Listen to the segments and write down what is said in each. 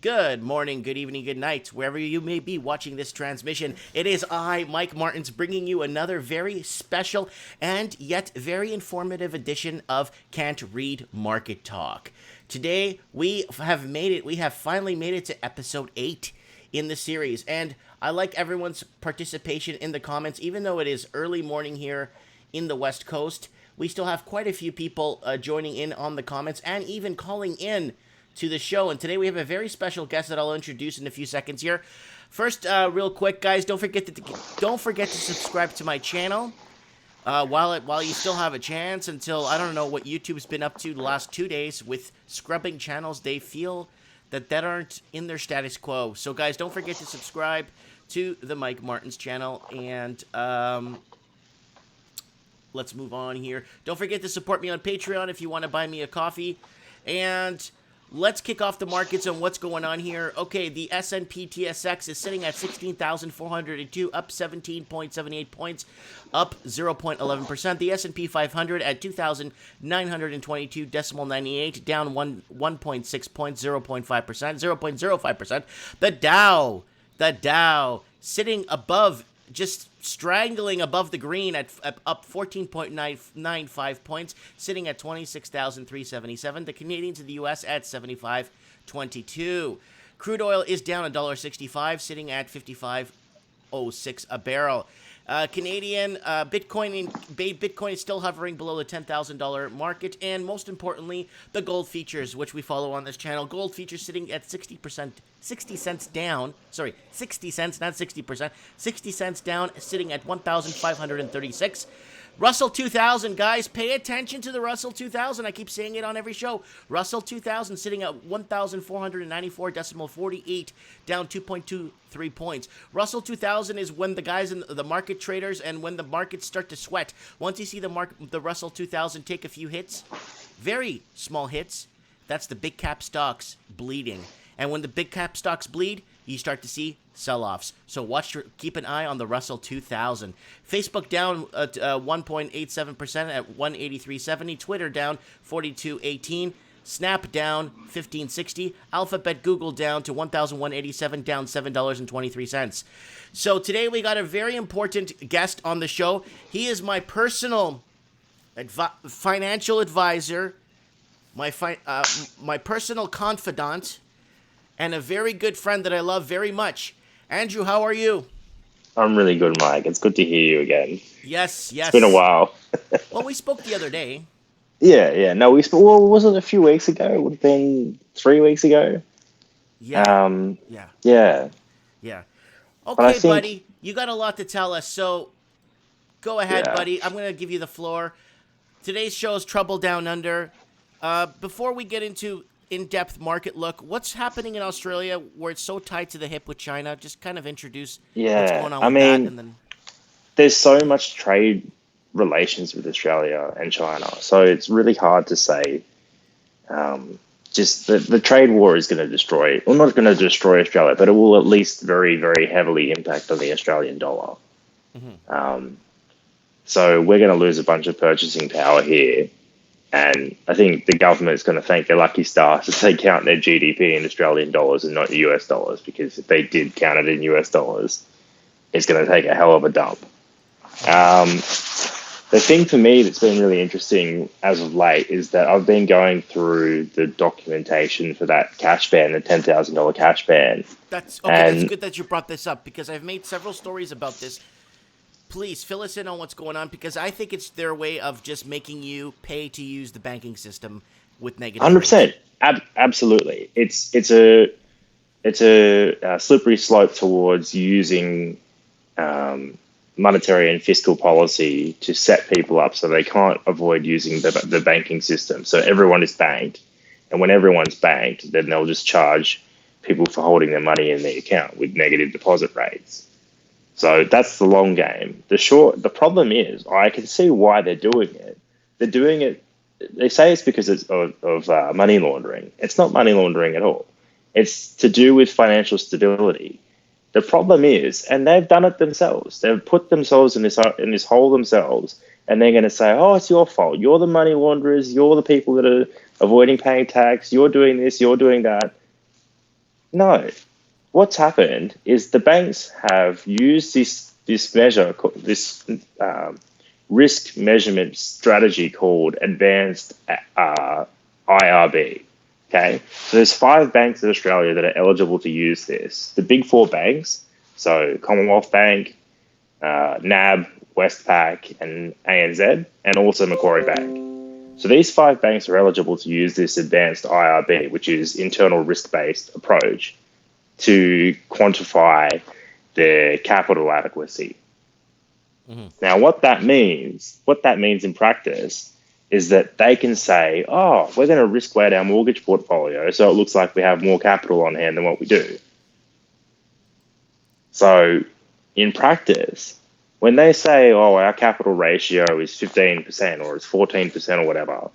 Good morning, good evening, good night, wherever you may be watching this transmission. It is I, Mike Martins, bringing you another very special and yet very informative edition of Can't Read Market Talk. Today, we have finally made it to episode 8 in the series, and I like everyone's participation in the comments. Even though it is early morning here in the West Coast, we still have quite a few people joining in on the comments and even calling in to the show. And today we have a very special guest that I'll introduce in a few seconds here. First, real quick, guys, don't forget to subscribe to my channel while you still have a chance, until I don't know what YouTube's been up to the last 2 days with scrubbing channels. They feel that aren't in their status quo. So guys, don't forget to subscribe to the Mike Martins channel, and let's move on here. Don't forget to support me on Patreon if you want to buy me a coffee. And let's kick off the markets and what's going on here. Okay, the S&P TSX is sitting at 16,402, up 17.78 points, up 0.11%. The S&P 500 at 2,922.98, down 1.6 points, 0.05%. The Dow sitting above, just strangling above the green at up 14.95 points, sitting at 26,377. The Canadian to the U.S. at 75.22. Crude oil is down $1.65, sitting at 55.06 a barrel. Canadian Bitcoin is still hovering below the $10,000 market, and most importantly, the gold futures, which we follow on this channel. Gold futures sitting at 60 cents down. Sorry, 60 cents, not 60%. 60 cents down, sitting at 1,536. Russell 2000, guys, pay attention to the Russell 2000. I keep saying it on every show. Russell 2000 sitting at 1,494.48, down 2.23 points. Russell 2000 is when the guys in the market traders and when the markets start to sweat. Once you see the Russell 2000 take a few hits, very small hits, that's the big cap stocks bleeding. And when the big cap stocks bleed, you start to see sell-offs. So keep an eye on the Russell 2000. Facebook down at 1.87% at 183.70. Twitter down 42.18. Snap down 15.60. Alphabet Google down to 1,187, down $7.23. So today we got a very important guest on the show. He is my personal financial advisor, my personal confidant, and a very good friend that I love very much. Andrew, how are you? I'm really good, Mike. It's good to hear you again. Yes. It's been a while. Well, we spoke the other day. Yeah. No, we spoke. Well, was it a few weeks ago? It would have been 3 weeks ago. Yeah. Yeah. Okay, buddy, you got a lot to tell us, so go ahead, buddy. I'm going to give you the floor. Today's show is Trouble Down Under. Before we get into in-depth market look, what's happening in Australia where it's so tied to the hip with China? Just kind of introduce what's going on with that. And then there's so much trade relations with Australia and China, so it's really hard to say. Just the trade war is going to destroy, well, not going to destroy Australia, but it will at least very, very heavily impact on the Australian dollar. Mm-hmm. So we're going to lose a bunch of purchasing power here. And I think the government is going to thank their lucky stars if they count their GDP in Australian dollars and not US dollars, because if they did count it in US dollars, it's going to take a hell of a dump. The thing for me that's been really interesting as of late is that I've been going through the documentation for that cash ban, the $10,000 cash ban. That's good that you brought this up, because I've made several stories about this. Please fill us in on what's going on, because I think it's their way of just making you pay to use the banking system with negative 100%. Absolutely. It's a slippery slope towards using monetary and fiscal policy to set people up so they can't avoid using the banking system. So everyone is banked, and when everyone's banked, then they'll just charge people for holding their money in their account with negative deposit rates. So that's the long game. The problem is, I can see why they're doing it. They're doing it, they say it's because of money laundering. It's not money laundering at all. It's to do with financial stability. The problem is, and they've done it themselves, they've put themselves in this hole themselves, and they're going to say, oh, it's your fault. You're the money launderers. You're the people that are avoiding paying tax. You're doing this. You're doing that. No. What's happened is the banks have used this measure, this risk measurement strategy called advanced IRB. Okay, so there's 5 banks in Australia that are eligible to use this. The big 4 banks, so Commonwealth Bank, NAB, Westpac, and ANZ, and also Macquarie Bank. So these 5 banks are eligible to use this advanced IRB, which is internal risk-based approach, to quantify their capital adequacy. Mm-hmm. Now, what that means in practice is that they can say, oh, we're going to risk weight our mortgage portfolio so it looks like we have more capital on hand than what we do. So in practice, when they say, oh, our capital ratio is 15% or it's 14% or whatever,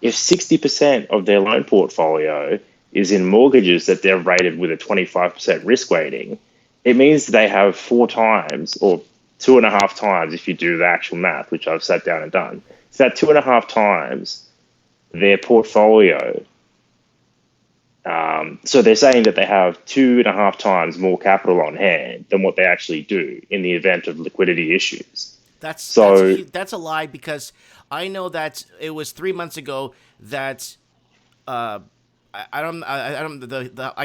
if 60% of their loan portfolio is in mortgages that they're rated with a 25% risk weighting, it means they have 4 times or 2.5 times, if you do the actual math, which I've sat down and done, it's about 2.5 times their portfolio. So they're saying that they have 2.5 times more capital on hand than what they actually do in the event of liquidity issues. That's a lie, because I know that it was 3 months ago that I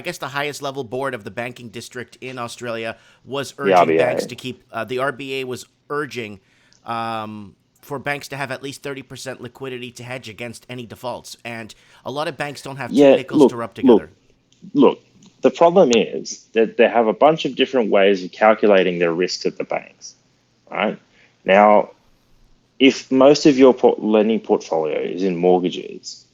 guess the highest level board of the banking district in Australia was urging banks to keep the RBA was urging for banks to have at least 30% liquidity to hedge against any defaults, and a lot of banks don't have 2 nickels to rub together. Look, the problem is that they have a bunch of different ways of calculating their risks at the banks, right? Now, if most of your lending portfolio is in mortgages,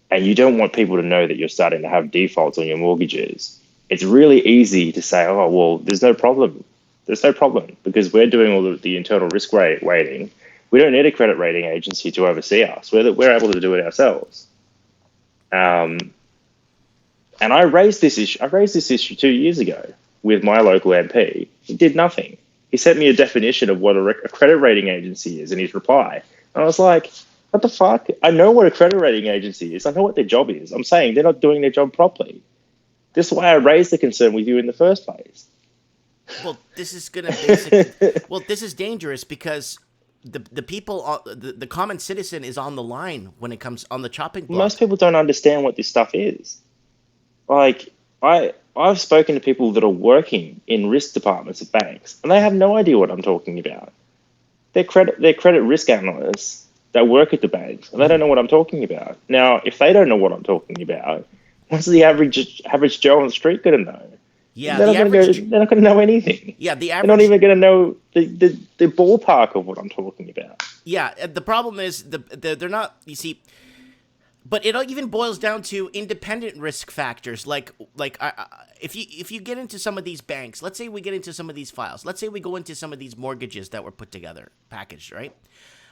and you don't want people to know that you're starting to have defaults on your mortgages, it's really easy to say, oh, well, there's no problem. There's no problem because we're doing all of the internal risk weighting. We don't need a credit rating agency to oversee us. We're able to do it ourselves. And I raised this issue 2 years ago with my local MP. He did nothing. He sent me a definition of what a credit rating agency is in his reply. And I was like, what the fuck? I know what a credit rating agency is. I know what their job is. I'm saying they're not doing their job properly. This is why I raised the concern with you in the first place. Well, this is this is dangerous because the people, the common citizen is on the line when it comes on the chopping block. Most people don't understand what this stuff is. Like, I've spoken to people that are working in risk departments of banks, and they have no idea what I'm talking about. They're credit risk analysts that work at the banks, and they don't know what I'm talking about. Now, if they don't know what I'm talking about, what's the average Joe on the street going to know? Yeah, they're not going to know anything. Yeah, they're not even going to know the ballpark of what I'm talking about. Yeah, the problem is they're not. You see, but it even boils down to independent risk factors. If you get into some of these banks, let's say we get into some of these files. Let's say we go into some of these mortgages that were put together, packaged, right?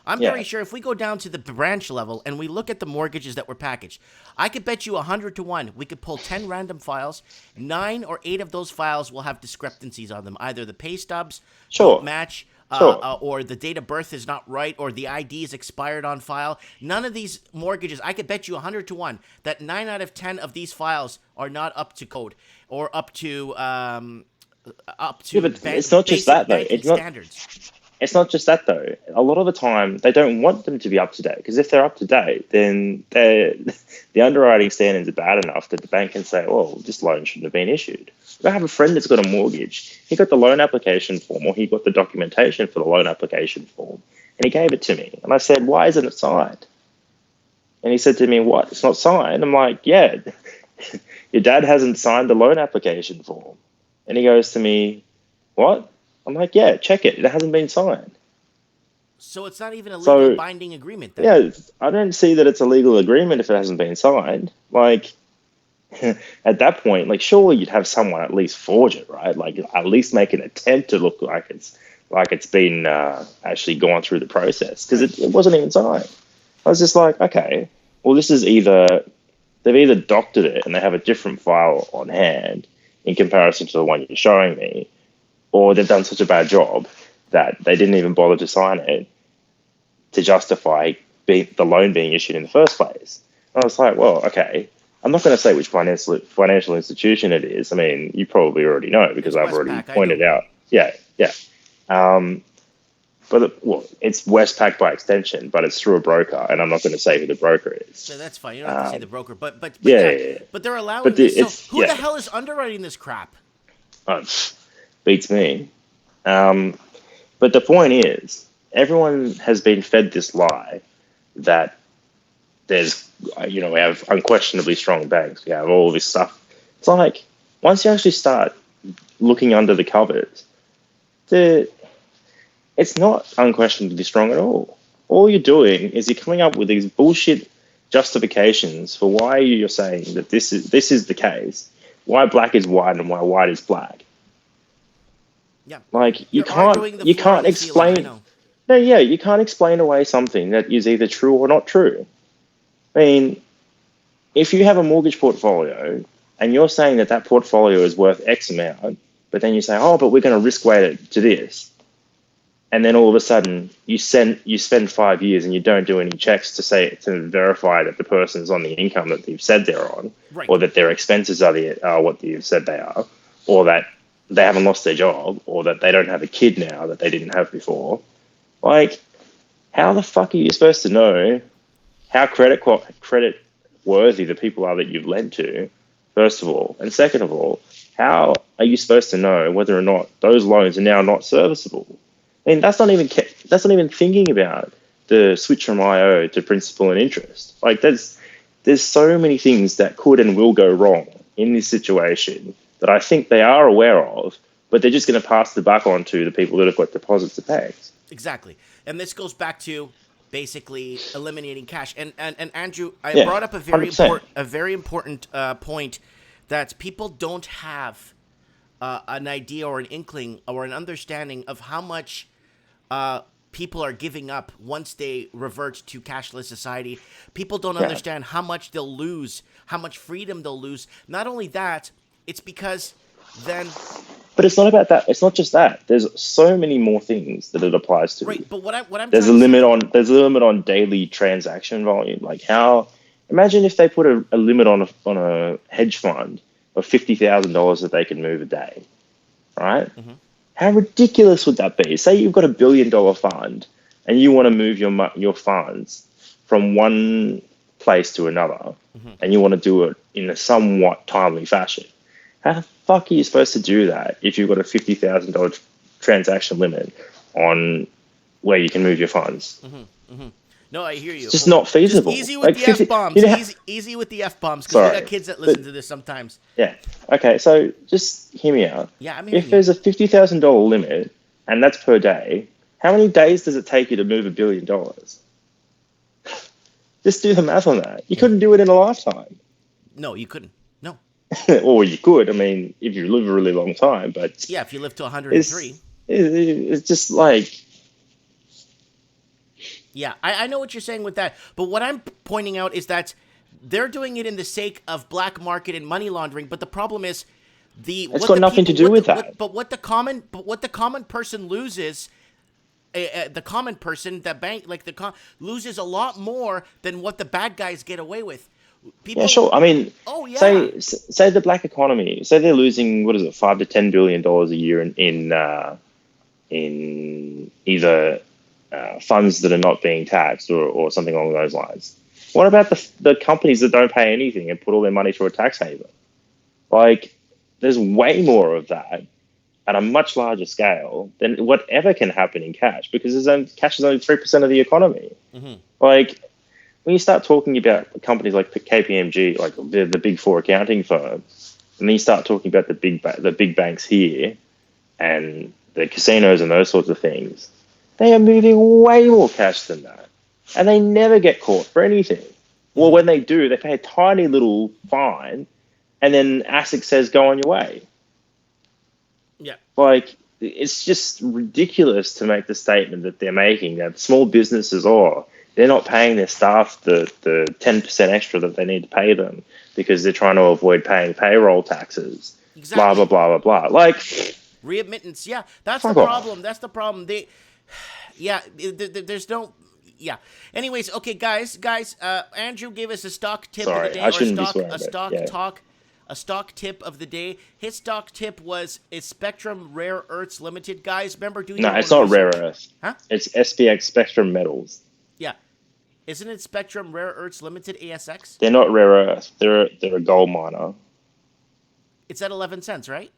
I'm very sure if we go down to the branch level and we look at the mortgages that were packaged, I could bet you 100 to 1 we could pull 10 random files. 9 or 8 of those files will have discrepancies on them. Either the pay stubs don't match, or the date of birth is not right, or the ID is expired on file. None of these mortgages, I could bet you 100 to 1 that 9 out of 10 of these files are not up to code or up to it's not just that though. It's not standards. It's not just that, though. A lot of the time, they don't want them to be up to date, because if they're up to date, then the underwriting standards are bad enough that the bank can say, oh, this loan shouldn't have been issued. I have a friend that's got a mortgage. He got the loan application form, or he got the documentation for the loan application form, and he gave it to me. And I said, why isn't it signed? And he said to me, what? It's not signed? I'm like, yeah, your dad hasn't signed the loan application form. And he goes to me, what? I'm like, yeah, check it. It hasn't been signed. So it's not even a legal binding agreement then? Yeah, I don't see that it's a legal agreement if it hasn't been signed. Like, at that point, like, surely you'd have someone at least forge it, right? Like, at least make an attempt to look like it's been actually gone through the process, because it wasn't even signed. I was just like, okay, well, this is they've either doctored it and they have a different file on hand in comparison to the one you're showing me, or they've done such a bad job that they didn't even bother to sign it to justify the loan being issued in the first place. And I was like, well, okay, I'm not going to say which financial institution it is. I mean, you probably already know because I've already pointed out. Yeah, yeah. It's Westpac by extension, but it's through a broker, and I'm not going to say who the broker is. So that's fine. You don't have to say the broker, but yeah. But they're allowing this. So who the hell is underwriting this crap? Beats me. But the point is, everyone has been fed this lie that there's, we have unquestionably strong banks. We have all this stuff. It's like, once you actually start looking under the covers, it's not unquestionably strong at all. All you're doing is you're coming up with these bullshit justifications for why you're saying that this is the case, why black is white and why white is black. Yeah. Like you can't explain. You can't explain away something that is either true or not true. I mean, if you have a mortgage portfolio and you're saying that portfolio is worth X amount, but then you say, oh, but we're going to risk weight it to this. And then all of a sudden you spend 5 years and you don't do any checks to verify that the person's on the income that you've said they're on, right, or that their expenses are what you've said they are, or that they haven't lost their job, or that they don't have a kid now that they didn't have before. Like, how the fuck are you supposed to know how credit worthy the people are that you've lent to, first of all? And second of all, how are you supposed to know whether or not those loans are now not serviceable? I mean, that's not even thinking about the switch from IO to principal and interest. Like, there's so many things that could and will go wrong in this situation that I think they are aware of, but they're just going to pass the buck on to the people that have got deposits to pay. Exactly. And this goes back to basically eliminating cash. And Andrew, I brought up a very important point, that people don't have an idea or an inkling or an understanding of how much people are giving up once they revert to cashless society. People don't understand how much they'll lose, how much freedom they'll lose. Not only that, it's because then... But it's not about that. It's not just that. There's so many more things that it applies to. Right, but what I'm there's a limit on daily transaction volume. Like, how? Imagine if they put a limit on a hedge fund of $50,000 that they can move a day, right? Mm-hmm. How ridiculous would that be? Say you've got $1 billion fund and you want to move your funds from one place to another, and you want to do it in a somewhat timely fashion. How the fuck are you supposed to do that if you've got a $50,000 transaction limit on where you can move your funds? No, I hear you. It's just not feasible. Just easy with the F-bombs. Easy with the F-bombs, because we got kids that listen to this sometimes. Yeah. Okay, so just hear me out. Yeah, I'm hearing If there's a $50,000 limit, and that's per day, how many days does it take you to move $1 billion? Just do the math on that. You couldn't do it in a lifetime. No, you couldn't. No. Or you could, I mean, if you live a really long time, but... Yeah, if you live to 103. It's just like... Yeah, I know what you're saying with that, but what I'm pointing out is that they're doing it in the sake of black market and money laundering, but the problem is it's got nothing to do with that. But what the common person loses... the common person, the bank, loses a lot more than what the bad guys get away with. People, yeah, sure. I mean, say the black economy, say they're losing, what is it, $5 to $10 billion a year in either funds that are not being taxed or something along those lines. What about the companies that don't pay anything and put all their money through a tax haven? Like, there's way more of that at a much larger scale than whatever can happen in cash, because cash is only 3% of the economy. Mm-hmm. Like, when you start talking about companies like KPMG, like the big four accounting firms, and then you start talking about the big banks here and the casinos and those sorts of things, they are moving way more cash than that, and they never get caught for anything. Well, when they do, they pay a tiny little fine, and then ASIC says, "Go on your way." Yeah. Like, it's just ridiculous to make the statement that they're making, that small businesses they're not paying their staff the 10% extra that they need to pay them because they're trying to avoid paying payroll taxes. Exactly. Blah, blah, blah, blah, blah. Like, readmittance. Yeah, that's the problem. That's the problem. There's no, Yeah. Anyways, okay, guys. Andrew gave us a stock tip of Sorry, the day, I or shouldn't be swearing, a but stock yeah. talk, a stock tip of the day. His stock tip is Spectrum Rare Earths Limited. Guys, remember, do No, your it's own not rare research. earth. Huh? It's SPX Spectrum Metals. Yeah. Isn't it Spectrum Rare Earths Limited, ASX? They're not rare earth. They're a gold miner. It's at 11 cents, right?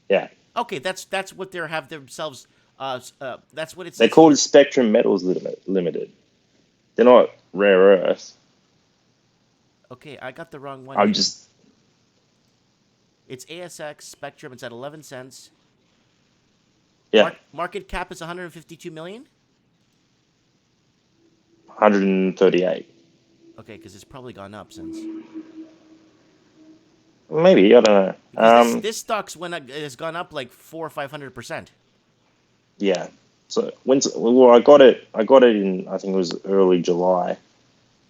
Yeah. Okay, that's what they have themselves. That's what it They're says called here. Spectrum Metals Limited. They're not rare earth. Okay, I got the wrong one. I'm here. just It's ASX Spectrum. It's at 11 cents. yeah. Market cap is 152 million. 138. Okay, because it's probably gone up since. Maybe, I don't know. Because this stock's has gone up like 400-500%. Yeah. So well, I got it in, I think it was early July.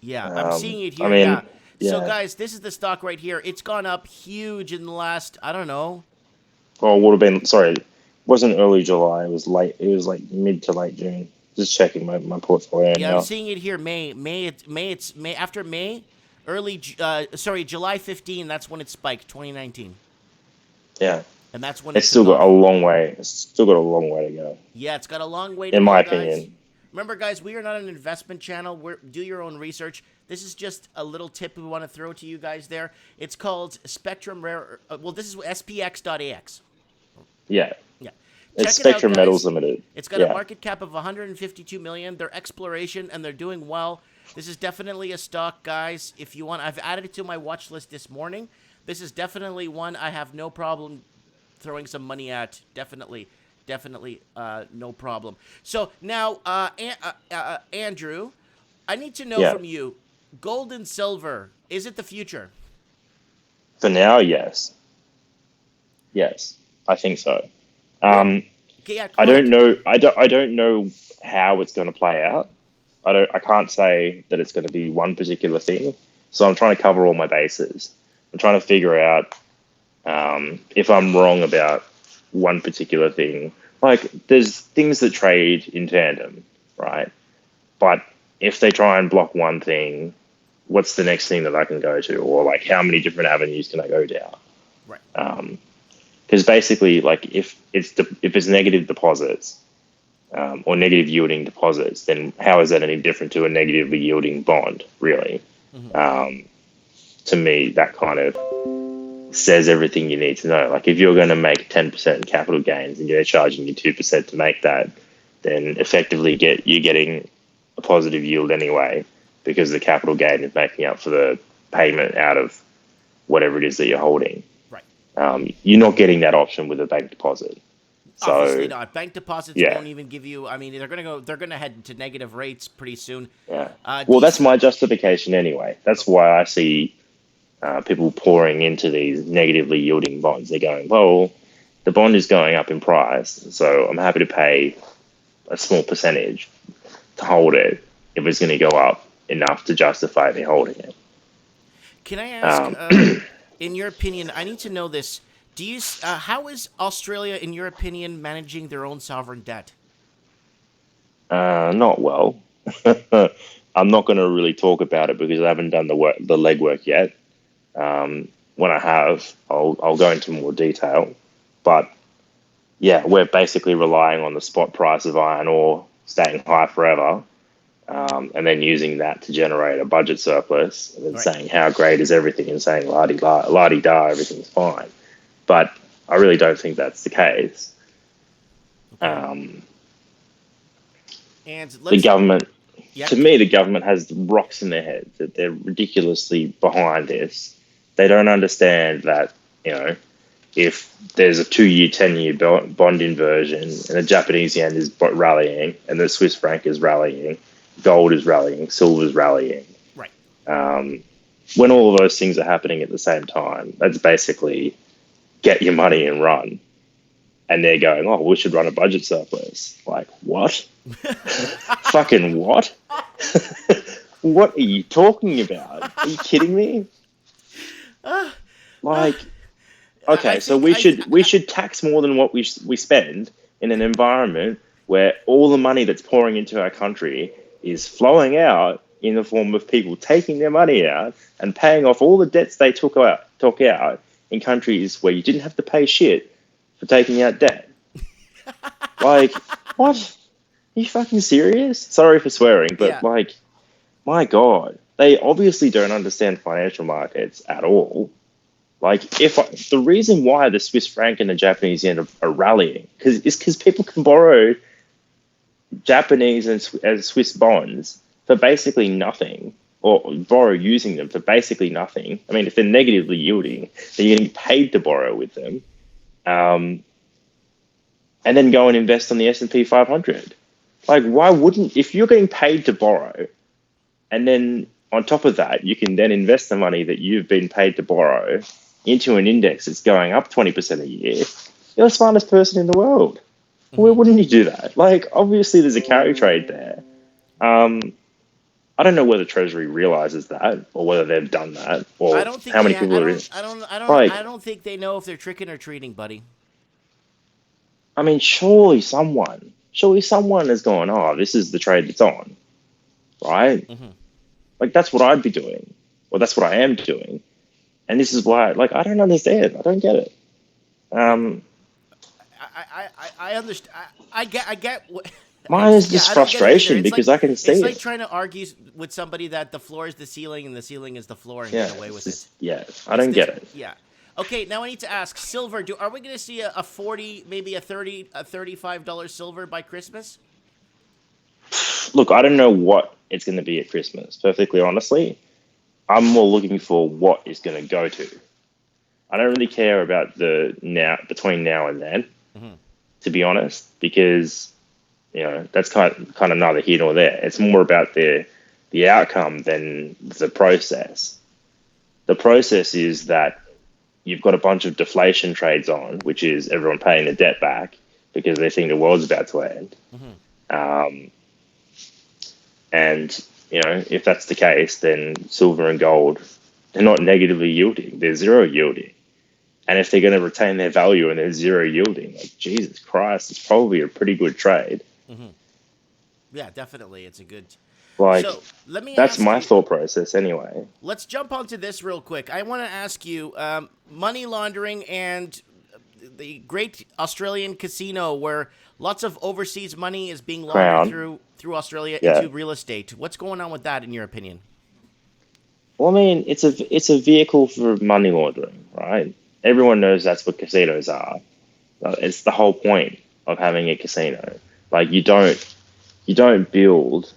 Yeah, I'm seeing it here. I mean, yeah. So yeah. guys, this is the stock right here. It's gone up huge in the last, I don't know. Well, it would have been, sorry, it wasn't early July. It was late. It was like mid to late June. Just checking my portfolio Yeah, now. I'm seeing it here. It's May after May, July 15. That's when it spiked, 2019. Yeah. And that's when It's it still took got a off. long way. It's still got a long way to go. Yeah, it's got a long way to In go, my guys. opinion. Remember, guys, we are not an investment channel. Do your own research. This is just a little tip we want to throw to you guys there. It's called Spectrum Rare. This is SPX.AX. Yeah. Yeah. It's Check it out, Spectrum guys. Metals Limited. It's got a market cap of 152 million. They're exploration and they're doing well. This is definitely a stock, guys. If you want, I've added it to my watch list this morning. This is definitely one I have no problem throwing some money at. Definitely, no problem. So now, Andrew, I need to know from you, gold and silver, is it the future? For now, yes. Yes, I think so. Yeah, I don't know. I don't know how it's going to play out. I can't say that it's going to be one particular thing. So I'm trying to cover all my bases. I'm trying to figure out if I'm wrong about one particular thing. Like, there's things that trade in tandem, right? But if they try and block one thing, what's the next thing that I can go to? Or like, how many different avenues can I go down? Right. Because basically, like, if it's negative deposits or negative yielding deposits, then how is that any different to a negatively yielding bond? Really, to me, that kind of says everything you need to know. Like, if you're going to make 10% capital gains and you're charging you 2% to make that, then effectively you're getting a positive yield anyway, because the capital gain is making up for the payment out of whatever it is that you're holding. You're not getting that option with a bank deposit. So, obviously not. Bank deposits won't even give you. I mean, they're gonna head to negative rates pretty soon. Yeah. Well, that's my justification anyway. That's why I see people pouring into these negatively yielding bonds. They're going, well, the bond is going up in price, so I'm happy to pay a small percentage to hold it if it's going to go up enough to justify me holding it. Can I ask, in your opinion, I need to know this. How is Australia, in your opinion, managing their own sovereign debt? Not well. I'm not going to really talk about it because I haven't done the legwork yet. When I have, I'll go into more detail. But yeah, we're basically relying on the spot price of iron ore staying high forever, and then using that to generate a budget surplus, and then saying how great is everything and saying la-di-da, everything's fine. But I really don't think that's the case. And the government, to me, the government has rocks in their head, that they're ridiculously behind this. They don't understand that, if there's a 2-year, 10-year bond inversion and the Japanese yen is rallying and the Swiss franc is rallying, gold is rallying, silver is rallying. Right. When all of those things are happening at the same time, that's basically get your money and run. And they're going, oh, we should run a budget surplus. Like, what? Fucking what? What are you talking about? Are you kidding me? Okay, so we should tax more than what we spend in an environment where all the money that's pouring into our country is flowing out in the form of people taking their money out and paying off all the debts they took out in countries where you didn't have to pay shit for taking out debt. Like, what? Are you fucking serious? Sorry for swearing, but Yeah. like, my God, they obviously don't understand financial markets at all. Like, the reason why the Swiss franc and the Japanese yen are rallying is because people can borrow Japanese and Swiss bonds for basically nothing, or borrow using them for basically nothing. I mean, if they're negatively yielding, then you're getting paid to borrow with them, and then go and invest on the S&P 500. Like, why wouldn't, if you're getting paid to borrow, and then on top of that, you can then invest the money that you've been paid to borrow into an index that's going up 20% a year, you're the smartest person in the world. Why wouldn't you do that? Like, obviously, there's a carry trade there. I don't know whether Treasury realizes that, or whether they've done that, or I don't think how they. many people are in. Like, I don't think they know if they're tricking or treating, buddy. I mean, surely someone has gone, oh, this is the trade that's on, right? Mm-hmm. Like, that's what I'd be doing, or that's what I am doing, and this is why. Like, I don't understand. I don't get it. I understand. I get what. Mine is just I don't get it either. frustration because I can see it's like it. trying to argue with somebody that the floor is the ceiling and the ceiling is the floor and Yeah, get away with it's just, it. yeah, I don't get it. Yeah. Okay, now I need to ask, silver. Are we going to see a 40, maybe a $35 silver by Christmas? Look, I don't know what it's going to be at Christmas. Perfectly honestly, I'm more looking for what it's going to go to. I don't really care about the between now and then, to be honest, because that's kind of neither here nor there. It's more about the outcome than the process. The process is that you've got a bunch of deflation trades on, which is everyone paying the debt back because they think the world's about to end. And if that's the case, then silver and gold, they're not negatively yielding; they're zero yielding. And if they're going to retain their value and they're zero yielding, like, Jesus Christ, it's probably a pretty good trade. Yeah, definitely. It's a good. Like, So let me. that's ask my you, thought process anyway. Let's jump onto this real quick. I want to ask you, money laundering and the great Australian casino, where lots of overseas money is being laundered Crown. through Australia Yeah. into real estate. What's going on with that, in your opinion? Well, I mean, it's a vehicle for money laundering, right? Everyone knows that's what casinos are. It's the whole point of having a casino. Like, you don't build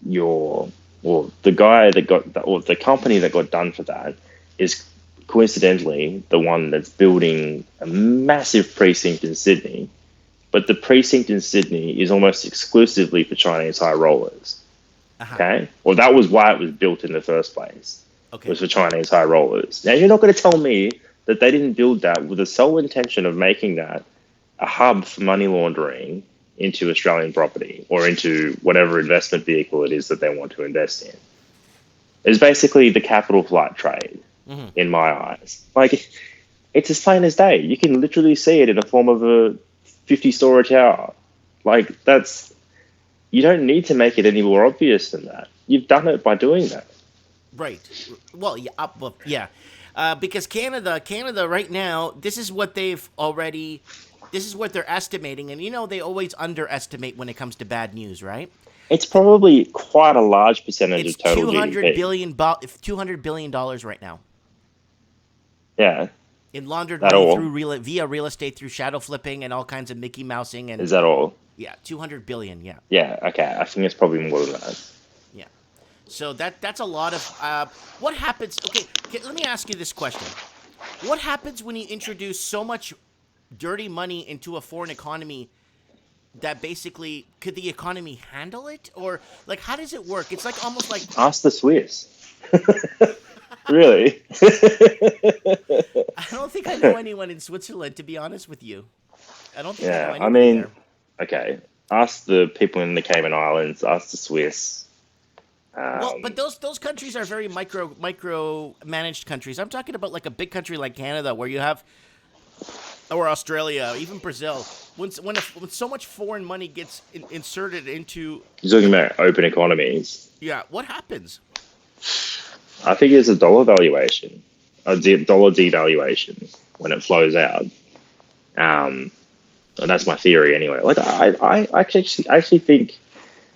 the guy that got, or the company that got done for that is coincidentally the one that's building a massive precinct in Sydney, but the precinct in Sydney is almost exclusively for Chinese high rollers. Okay? Well, that was why it was built in the first place. Okay. Was for Chinese high rollers. Now, you're not going to tell me that they didn't build that with the sole intention of making that a hub for money laundering into Australian property or into whatever investment vehicle it is that they want to invest in. It's basically the capital flight trade, in my eyes. Like, it's as plain as day. You can literally see it in the form of a 50-story tower. Like, you don't need to make it any more obvious than that. You've done it by doing that. Right. Well, yeah. Because Canada right now, this is what they're estimating, and they always underestimate when it comes to bad news, right? It's probably quite a large percentage It's of total $200 GDP. $200 billion right now. Yeah. In laundered That money all? via real estate, through shadow flipping and all kinds of Mickey Mousing, and Is that all? yeah, 200 billion. Yeah. Yeah, okay. I think it's probably more than that. Yeah. So that's a lot of. What happens? Okay, let me ask you this question: what happens when you introduce so much dirty money into a foreign economy that basically, could the economy handle it, or like, how does it work? It's like almost like Ask the Swiss. Really? I don't think I know anyone in Switzerland, to be honest with you. I don't think I know Yeah, anybody I mean, there. okay. Ask the people in the Cayman Islands. Ask the Swiss. Well, but those countries are very micro managed countries. I'm talking about like a big country like Canada, where you have or Australia, even Brazil, when so much foreign money gets inserted into, You're talking about open economies. yeah, what happens? I think it's a dollar valuation, dollar devaluation when it flows out. And that's my theory anyway. Like I actually think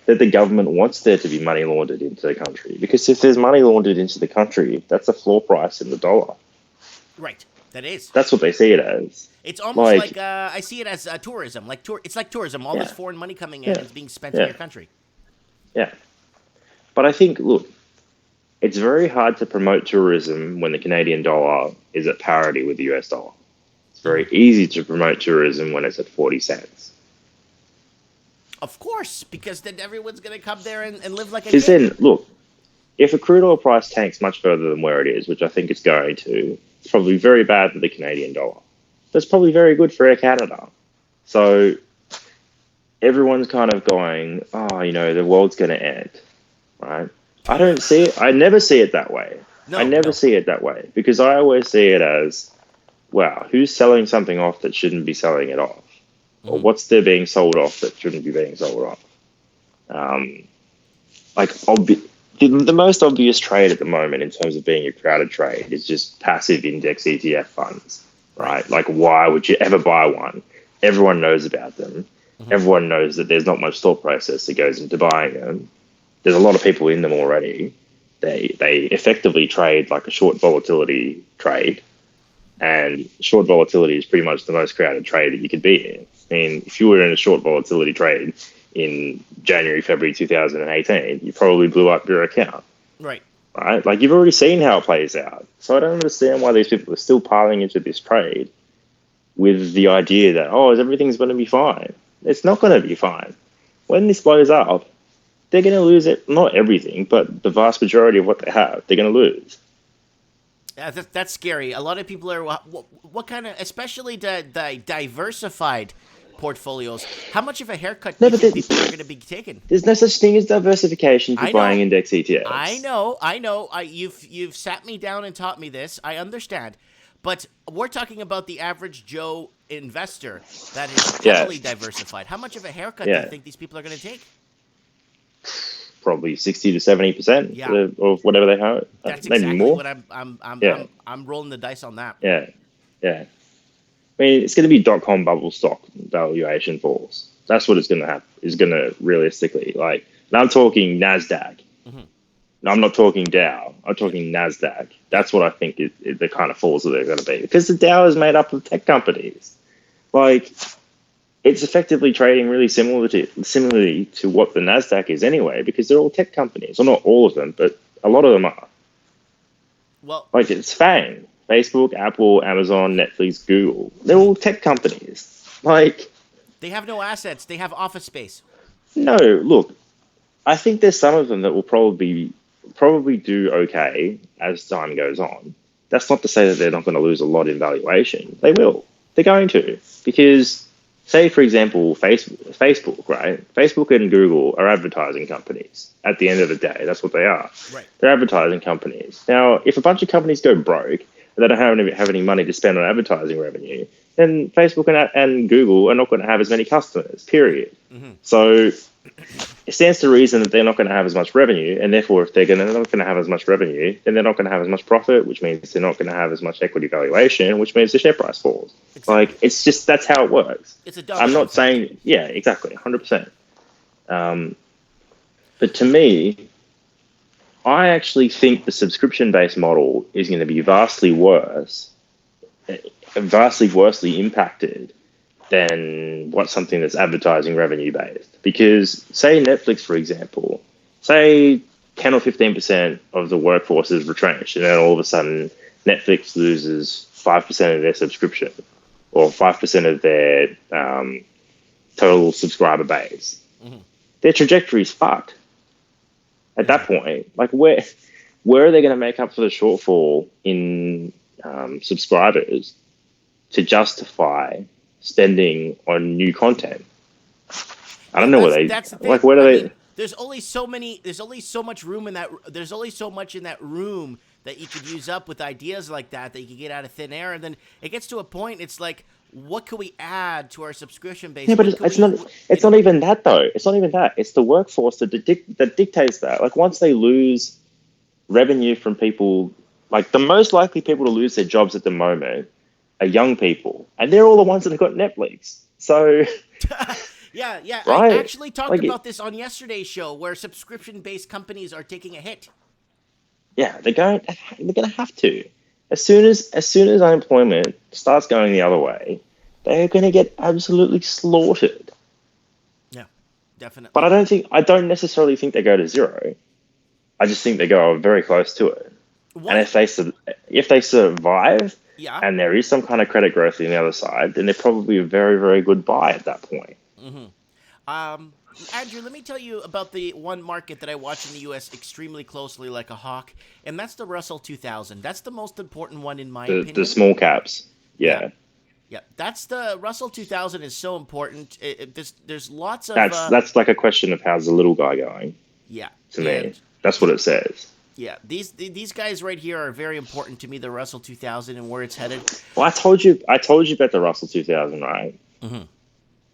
that the government wants there to be money laundered into the country, because if there's money laundered into the country, that's a floor price in the dollar. Right, that is. That's what they see it as. It's almost like I see it as tourism. It's like tourism. All this foreign money coming in is being spent in your country. Yeah, but I think, look, it's very hard to promote tourism when the Canadian dollar is at parity with the US dollar. It's very easy to promote tourism when it's at 40 cents. Of course, because then everyone's going to come there and live like a Because king. then, look, if a crude oil price tanks much further than where it is, which I think it's going to, it's probably very bad for the Canadian dollar. That's probably very good for Air Canada. So everyone's kind of going, oh, the world's going to end, right? I don't see it. I never see it that way. I never see it that way, because I always see it as, wow, who's selling something off that shouldn't be selling it off? Or what's there being sold off that shouldn't be being sold off? The most obvious trade at the moment in terms of being a crowded trade is just passive index ETF funds, right? Like, why would you ever buy one? Everyone knows about them. Everyone knows that there's not much thought process that goes into buying them. There's a lot of people in them already. They effectively trade like a short volatility trade, and short volatility is pretty much the most crowded trade that you could be in. I mean, if you were in a short volatility trade in January, February 2018, you probably blew up your account. Right. Right? Like, you've already seen how it plays out. So I don't understand why these people are still piling into this trade with the idea that, everything's going to be fine. It's not going to be fine. When this blows up, they're going to lose it. Not everything, but the vast majority of what they have, they're going to lose. Yeah, that's scary. A lot of people are, what kind of, especially the diversified portfolios, how much of a haircut do you think people are going to be taking? There's no such thing as diversification for buying index ETFs. I know. You've sat me down and taught me this. I understand. But we're talking about the average Joe investor that is heavily diversified. How much of a haircut do you think these people are going to take? Probably 60 to 70% of whatever they have. That's maybe exactly more. What I'm rolling the dice on that. Yeah. I mean, it's going to be .com bubble stock valuation falls. That's what it's going to happen. Is going to realistically, like, and I'm talking NASDAQ. No, I'm not talking Dow. I'm talking NASDAQ. That's what I think is the kind of falls that they're going to be, because the Dow is made up of tech companies. Like, it's effectively trading really similarly to what the NASDAQ is anyway, because they're all tech companies. Well, not all of them, but a lot of them are. Well, like, it's FANG. Facebook, Apple, Amazon, Netflix, Google. They're all tech companies. Like, they have no assets. They have office space. No, look, I think there's some of them that will probably do okay as time goes on. That's not to say that they're not going to lose a lot in valuation. They will. They're going to. Because, say, for example, Facebook, right? Facebook and Google are advertising companies. At the end of the day, that's what they are. Right. They're advertising companies. Now, if a bunch of companies go broke, they don't have any money to spend on advertising revenue, then Facebook and Google are not going to have as many customers, period. So it stands to reason that they're not going to have as much revenue, and therefore if they're not going to have as much revenue, then they're not going to have as much profit, which means they're not going to have as much equity valuation, which means the share price falls. Exactly. Like, it's just, that's how it works. It's a I'm not saying, yeah, exactly, 100%. But to me, I actually think the subscription-based model is going to be vastly worsely impacted than what something that's advertising revenue-based. Because, say, Netflix, for example, say 10 or 15% of the workforce is retrenched, and then all of a sudden Netflix loses 5% of their subscription, or 5% of their total subscriber base. Their trajectory is fucked. At that point, like, where are they going to make up for the shortfall in subscribers to justify spending on new content? I don't know what that's the thing. like. Where do they? Mean, there's only so much room in that. There's only so much in that room that you could use up with ideas like that you could get out of thin air, and then it gets to a point. It's like, what can we add to our subscription base? Yeah, but What can it's we, not. It's not even that though. It's not even that. It's the workforce that dictates that. Like once they lose revenue from people, like the most likely people to lose their jobs at the moment are young people, and they're all the ones that have got Netflix. So, yeah. I right, actually talked like about this on yesterday's show, where subscription-based companies are taking a hit. yeah, they're going to have to. As soon as unemployment starts going the other way, they're going to get absolutely slaughtered. Yeah, But definitely. I don't necessarily think they go to zero. I just think they go very close to it. And One, if they survive yeah. and there is some kind of credit growth on the other side, then they're probably a very, very good buy at that point. Um, Andrew, let me tell you about the one market that I watch in the U.S. extremely closely, like a hawk, and that's the Russell 2000. That's the most important one in my The opinion. small caps, Yeah, yeah, yeah. That's the Russell 2000 is so important. There's lots of that's like a question of how's the little guy going yeah, to me. and That's what it says. yeah, these guys right here are very important to me. The Russell 2000 and where it's headed. Well, I told you about the Russell 2000, right? Mm-hmm.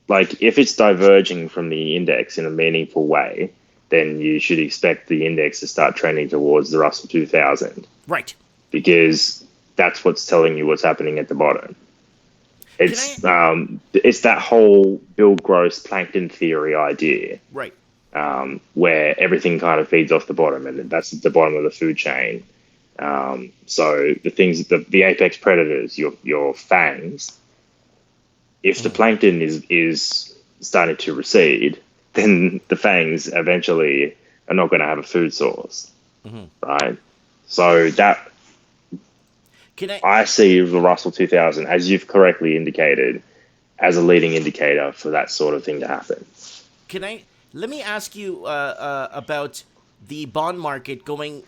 Like if it's diverging from the index in a meaningful way, then you should expect the index to start trending towards the Russell 2000 Right. because that's what's telling you what's happening at the bottom. Can I? It's that whole Bill Gross plankton theory idea, Right. where everything kind of feeds off the bottom, and that's at the bottom of the food chain. So the things, the apex predators, your fangs. If the plankton is starting to recede, then the fangs eventually are not going to have a food source, right? So that Can I? I see the Russell 2000, as you've correctly indicated, as a leading indicator for that sort of thing to happen. Can I? Let me ask you about the bond market going.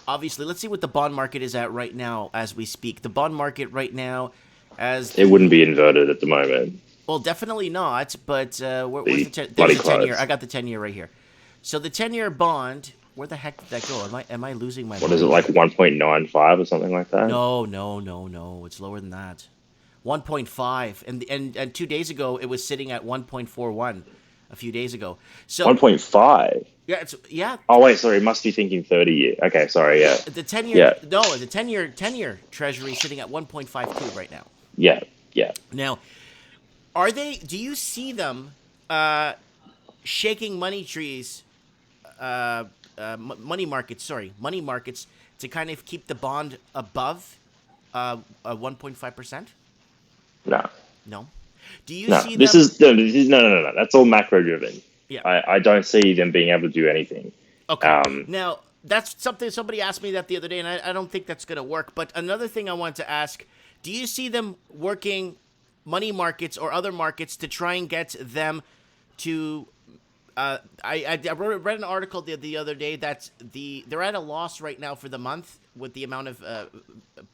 Obviously, let's see what the bond market is at right now as we speak. The bond market right now, as It wouldn't be inverted at the moment. well, definitely not. But where's Be the bloody there's the 10 year? close. I got the 10 year right here. So the 10 year bond. Where the heck did that go? Am I losing my What is it, mind like here? 1.95 or something like that? No. It's lower than that. 1.5, and 2 days ago it was sitting at 1.41. A few days ago. So 1.5. yeah. Oh wait, sorry, must be thinking 30 year. Okay, sorry, yeah, The 10 year yeah, no, the 10 year treasury is sitting at 1.52 right now. yeah, yeah. Now, do you see them shaking money trees money markets to kind of keep the bond above 1.5%? No, No. Do you no. see This them is no, this is no. That's all macro driven. Yeah. I don't see them being able to do anything. Okay. Now, that's something somebody asked me that the other day, and I don't think that's going to work. But another thing I wanted to ask, do you see them working money markets or other markets to try and get them to I read an article the other day that they're at a loss right now for the month with the amount of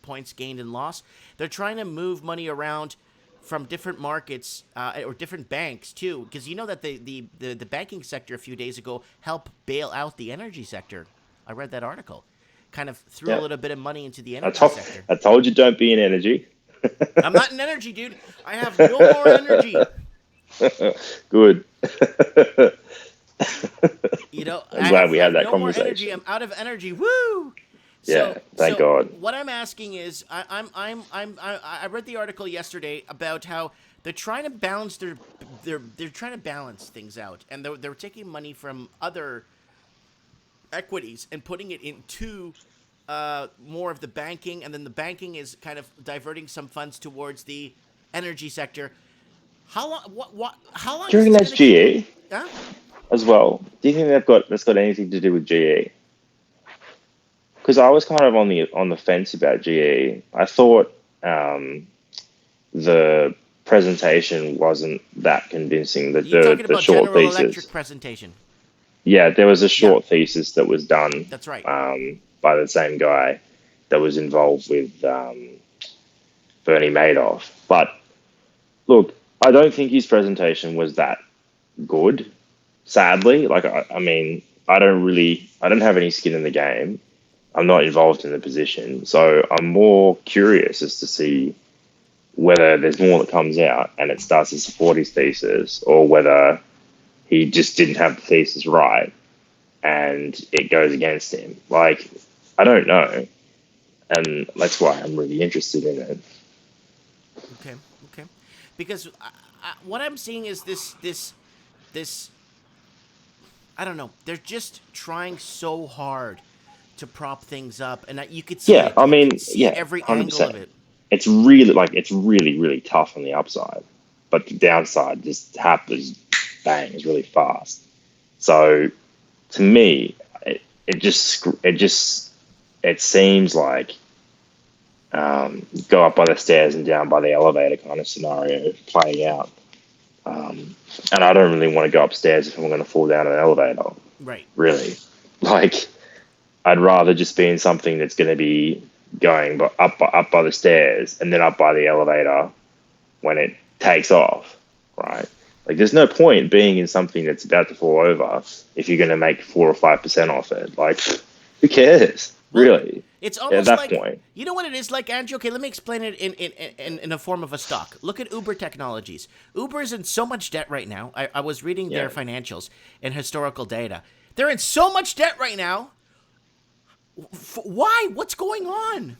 points gained and lost. They're trying to move money around from different markets or different banks too, because you know that the banking sector a few days ago helped bail out the energy sector. I read that article, kind of threw a Yeah, little bit of money into the I energy told sector. I told you don't be in energy. I'm not in energy, dude. I have no more energy. Good. You know, I'm glad we I had have that no more energy. conversation. I'm out of energy. Woo! Yeah, thank So God. what I'm asking is, I read the article yesterday about how they're trying to balance they're trying to balance things out, and they're taking money from other equities and putting it into more of the banking, and then the banking is kind of diverting some funds towards the energy sector. How long? How long Do you is reckon this that's going to keep? GE Huh? as well? Do you think that's got anything to do with GE? Because I was kind of on the fence about GE. I thought the presentation wasn't that convincing. You talking The about short General Electric thesis. presentation? Yeah, there was a Yeah, short thesis that was done that's right. by the same guy that was involved with Bernie Madoff. But look, I don't think his presentation was that good. Sadly, like I mean, I don't have any skin in the game. I'm not involved in the position, so I'm more curious as to see whether there's more that comes out and it starts to support his thesis, or whether he just didn't have the thesis right and it goes against him. Like, I don't know. And that's why I'm really interested in it. Okay. Because what I'm seeing is this. I don't know. They're just trying so hard to prop things up, and you could see Yeah, it. I You mean, could see yeah, every 100%. angle of it. It's really tough on the upside, but the downside just happens, bang, is really fast. So to me, it seems like go up by the stairs and down by the elevator kind of scenario playing out. And I don't really want to go upstairs if I'm going to fall down an elevator. Right. Really, like, I'd rather just be in something that's going to be going up by the stairs and then up by the elevator when it takes off, right? Like, there's no point being in something that's about to fall over if you're going to make 4 or 5% off it. Like, who cares, really? It's almost at that like, point. You know what it is like, Andrew? Okay, let me explain it in a form of a stock. Look at Uber Technologies. Uber is in so much debt right now. I was reading their financials and historical data. They're in so much debt right now. Why? What's going on?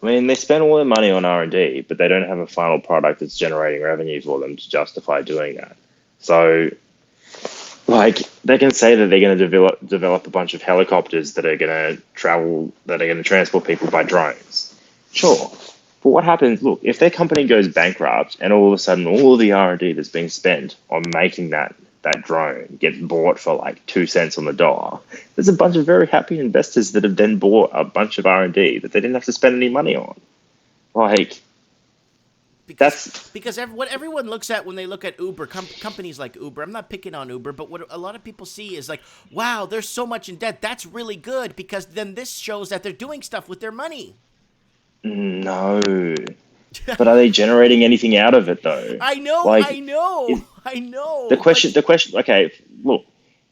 I mean, they spend all their money on R&D, but they don't have a final product that's generating revenue for them to justify doing that. So, like, they can say that they're going to develop a bunch of helicopters that are going to transport people by drones. Sure. But what happens, look, if their company goes bankrupt and all of a sudden all of the R&D that's being spent on making that drone gets bought for like 2 cents on the dollar, there's a bunch of very happy investors that have then bought a bunch of R&D that they didn't have to spend any money on. Like, because what everyone looks at when they look at Uber, companies like Uber, I'm not picking on Uber, but what a lot of people see is like, wow, there's so much in debt. That's really good, because then this shows that they're doing stuff with their money. No. But are they generating anything out of it, though? I know. The question, okay, look,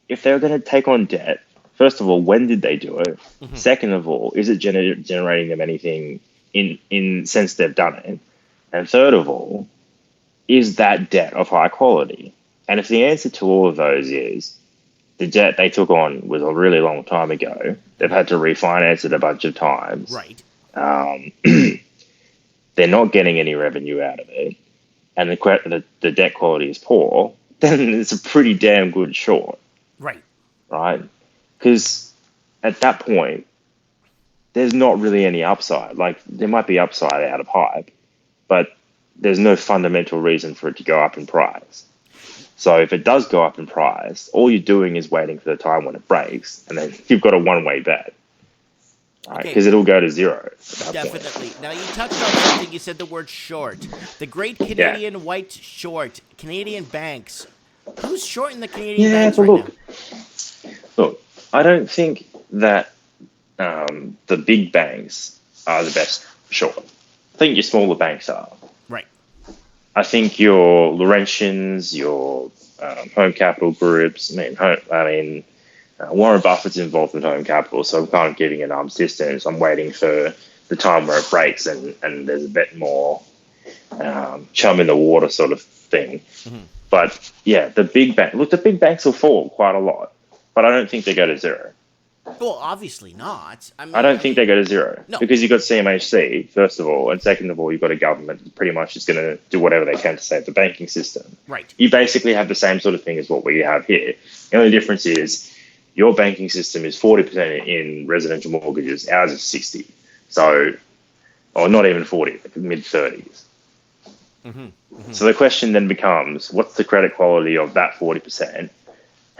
if they're going to take on debt, first of all, when did they do it? Mm-hmm. Second of all, is it generating them anything in since they've done it? And third of all, is that debt of high quality? And if the answer to all of those is the debt they took on was a really long time ago, they've had to refinance it a bunch of times. Right. They're not getting any revenue out of it, and the debt quality is poor, then it's a pretty damn good short. Right. Right? Because at that point, there's not really any upside. Like, there might be upside out of hype, but there's no fundamental reason for it to go up in price. So if it does go up in price, all you're doing is waiting for the time when it breaks, and then you've got a one-way bet. Right, because it'll go to zero. Definitely. Now, you touched on something. You said the word short. The Great Canadian White Short. Canadian banks. Who's shorting the Canadian banks right now? Look, I don't think that the big banks are the best short. I think your smaller banks are. Right. I think your Laurentians, your home capital groups. Warren Buffett's involved in home capital, so I'm kind of giving an arm's distance. I'm waiting for the time where it breaks and there's a bit more chum in the water sort of thing. Mm-hmm. But yeah, the big banks will fall quite a lot, but I don't think they go to zero. Well, obviously not. I don't think they go to zero. No. Because you've got CMHC, first of all, and second of all, you've got a government that pretty much is going to do whatever they can to save the banking system. Right. You basically have the same sort of thing as what we have here. The only difference is your banking system is 40% in residential mortgages. Ours is 60. So, or not even 40, like mid-30s. Mm-hmm. Mm-hmm. So the question then becomes, what's the credit quality of that 40%?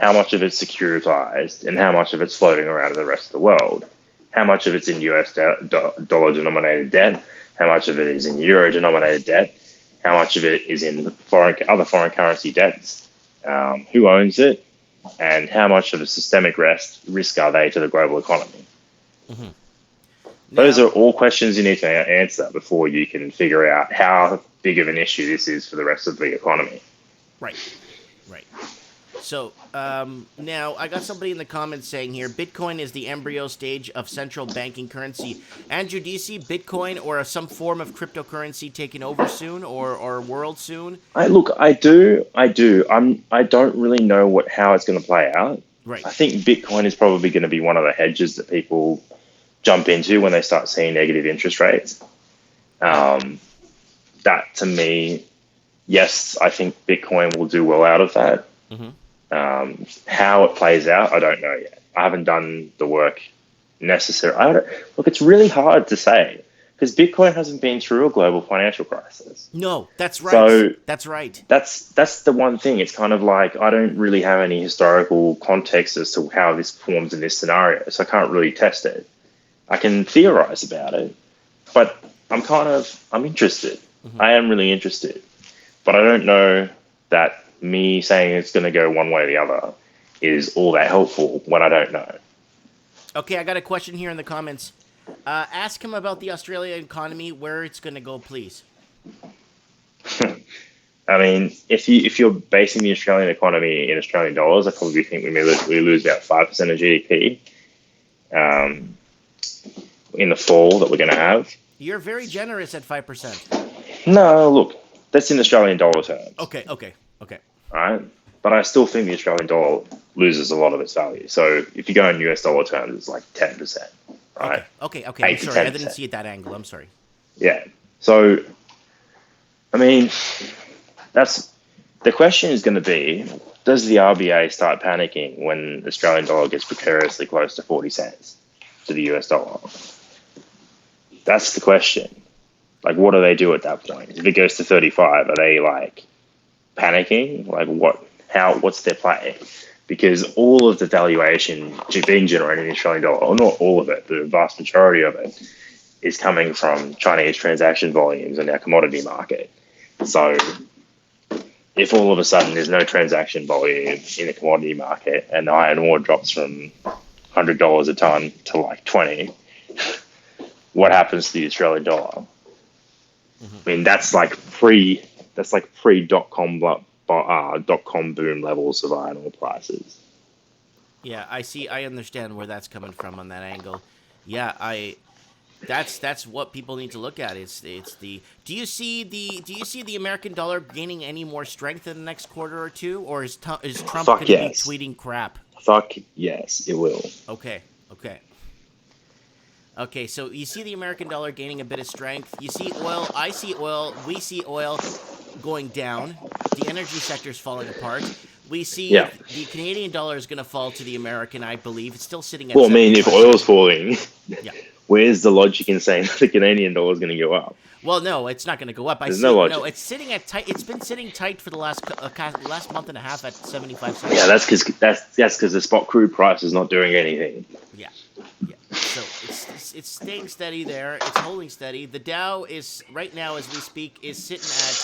How much of it's securitized and how much of it's floating around in the rest of the world? How much of it's in US dollar-denominated debt? How much of it is in euro-denominated debt? How much of it is in other foreign currency debts? Who owns it? And how much of a systemic risk are they to the global economy? Mm-hmm. Those are all questions you need to answer before you can figure out how big of an issue this is for the rest of the economy. Right. So now I got somebody in the comments saying here, Bitcoin is the embryo stage of central banking currency. Andrew, do you see Bitcoin or some form of cryptocurrency taking over soon, or world soon? I do. I don't really know how it's going to play out. Right. I think Bitcoin is probably going to be one of the hedges that people jump into when they start seeing negative interest rates. That to me, yes, I think Bitcoin will do well out of that. Mm-hmm. How it plays out, I don't know yet. I haven't done the work necessary. Look, it's really hard to say because Bitcoin hasn't been through a global financial crisis. No, that's right. So that's right. That's the one thing. It's kind of like I don't really have any historical context as to how this forms in this scenario, so I can't really test it. I can theorize about it, but I'm interested. Mm-hmm. I am really interested, but I don't know that me saying it's going to go one way or the other is all that helpful when I don't know. Okay, I got a question here in the comments. Ask him about the Australian economy, where it's going to go, please. I mean, if you're basing the Australian economy in Australian dollars, I probably think we lose about 5% of GDP in the fall that we're going to have. You're very generous at 5%. No, look, that's in Australian dollar terms. Okay. Right? But I still think the Australian dollar loses a lot of its value. So if you go in US dollar terms, it's like 10%. Right? Okay. I'm sorry. I didn't see it that angle. I'm sorry. Yeah. So, I mean, that's the question is going to be, does the RBA start panicking when the Australian dollar gets precariously close to 40 cents to the US dollar? That's the question. Like, what do they do at that point? If it goes to 35, are they like panicking? Like, what's their play? Because all of the valuation being generated in Australian dollar, or not all of it, the vast majority of it, is coming from Chinese transaction volumes in our commodity market. So if all of a sudden there's no transaction volume in the commodity market and the iron ore drops from $100 a ton to like 20, what happens to the Australian dollar? Mm-hmm. I mean, that's like pre dot-com boom levels of iron ore prices. Yeah, I understand where that's coming from on that angle. Yeah, that's what people need to look at. Do you see the American dollar gaining any more strength in the next quarter or two, or is Trump going to be tweeting crap? Fuck yes, it will. Okay, so you see the American dollar gaining a bit of strength. You see oil, I see oil, we see oil going down. The energy sector is falling apart. We see the Canadian dollar is going to fall to the American, I believe. It's still sitting at Well, I mean, if oil's falling, where's the logic in saying that the Canadian dollar is going to go up? Well, no, it's not going to go up. No logic. No, it's sitting at tight. It's been sitting tight for the last month and a half at 75 cents. Yeah, that's because the spot crude price is not doing anything. Yeah. So it's staying steady there. It's holding steady. The Dow is right now, as we speak, is sitting at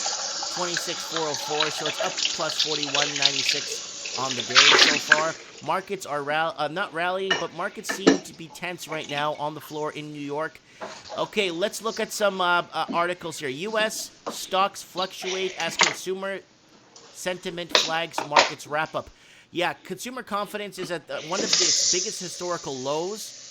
26,404. So it's up plus 41.96 on the day so far. Markets are not rallying, but markets seem to be tense right now on the floor in New York. Okay, let's look at some articles here. U.S. stocks fluctuate as consumer sentiment flags markets wrap up. Yeah, consumer confidence is at one of its biggest historical lows.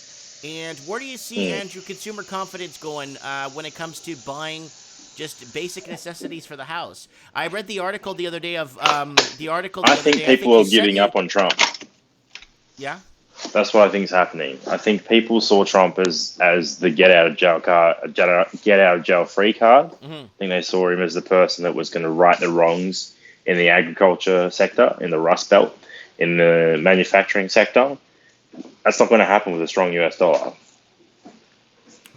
And where do you see, Andrew, consumer confidence going when it comes to buying just basic necessities for the house? I read the article the other day of I think people are giving up on Trump. Yeah? That's what I think is happening. I think people saw Trump as the get out of jail free card. Mm-hmm. I think they saw him as the person that was going to right the wrongs in the agriculture sector, in the Rust Belt, in the manufacturing sector. That's not going to happen with a strong US dollar.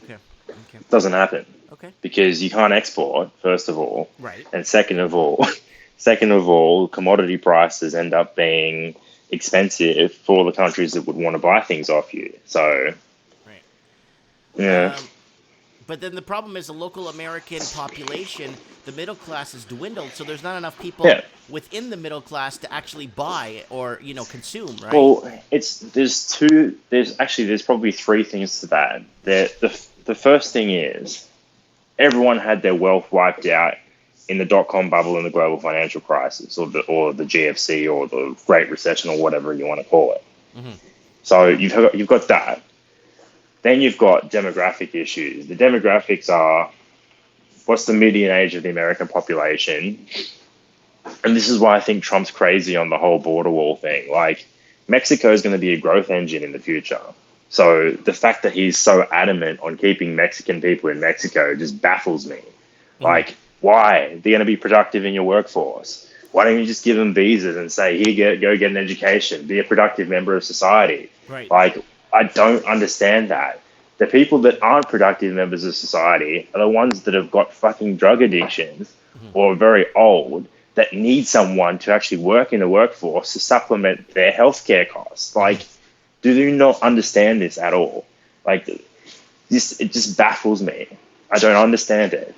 Okay. It doesn't happen. Okay. Because you can't export, first of all. Right. And second of all, commodity prices end up being expensive for the countries that would want to buy things off you. So, right. Yeah. But then the problem is the local American population, the middle class has dwindled, so there's not enough people within the middle class to actually buy or, consume, right? Well, there's probably three things to that. The first thing is everyone had their wealth wiped out in the dot-com bubble and the global financial crisis, or the GFC, or the Great Recession, or whatever you want to call it. Mm-hmm. So you've got that. Then you've got demographic issues. The demographics are, what's the median age of the American population? And this is why I think Trump's crazy on the whole border wall thing. Like, Mexico is going to be a growth engine in the future. So the fact that he's so adamant on keeping Mexican people in Mexico just baffles me. Mm-hmm. Like, why? They're going to be productive in your workforce. Why don't you just give them visas and say, here, go get an education, be a productive member of society? Right. Like, I don't understand that. The people that aren't productive members of society are the ones that have got fucking drug addictions or are very old that need someone to actually work in the workforce to supplement their healthcare costs. Like, do you not understand this at all? Like, it just baffles me. I don't understand it.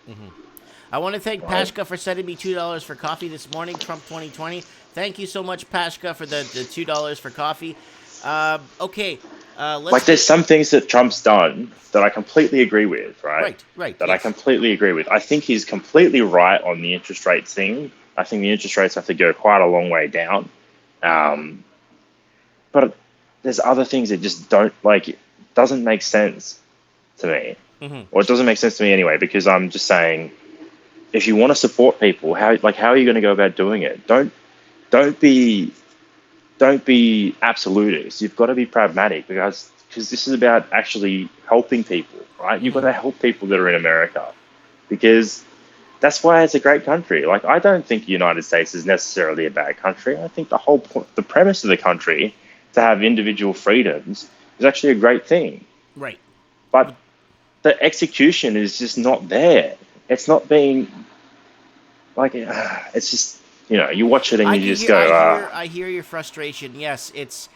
Mm-hmm. I want to thank Pashka for sending me $2 for coffee this morning, Trump 2020. Thank you so much, Pashka, for the $2 for coffee. Okay. Let's there's some things that Trump's done that I completely agree with, right? Right. That yes. I completely agree with. I think he's completely right on the interest rates thing. I think the interest rates have to go quite a long way down. But there's other things that just don't, it doesn't make sense to me. Mm-hmm. Or it doesn't make sense to me anyway, because I'm just saying, if you want to support people, how are you going to go about doing it? Don't be absolutist. You've got to be pragmatic, because this is about actually helping people, right? You've got to help people that are in America, because that's why it's a great country. Like, I don't think the United States is necessarily a bad country. I think the premise of the country to have individual freedoms is actually a great thing. Right. But the execution is just not there. It's not being it's just, you watch it and you just go. I hear your frustration. Yes, it's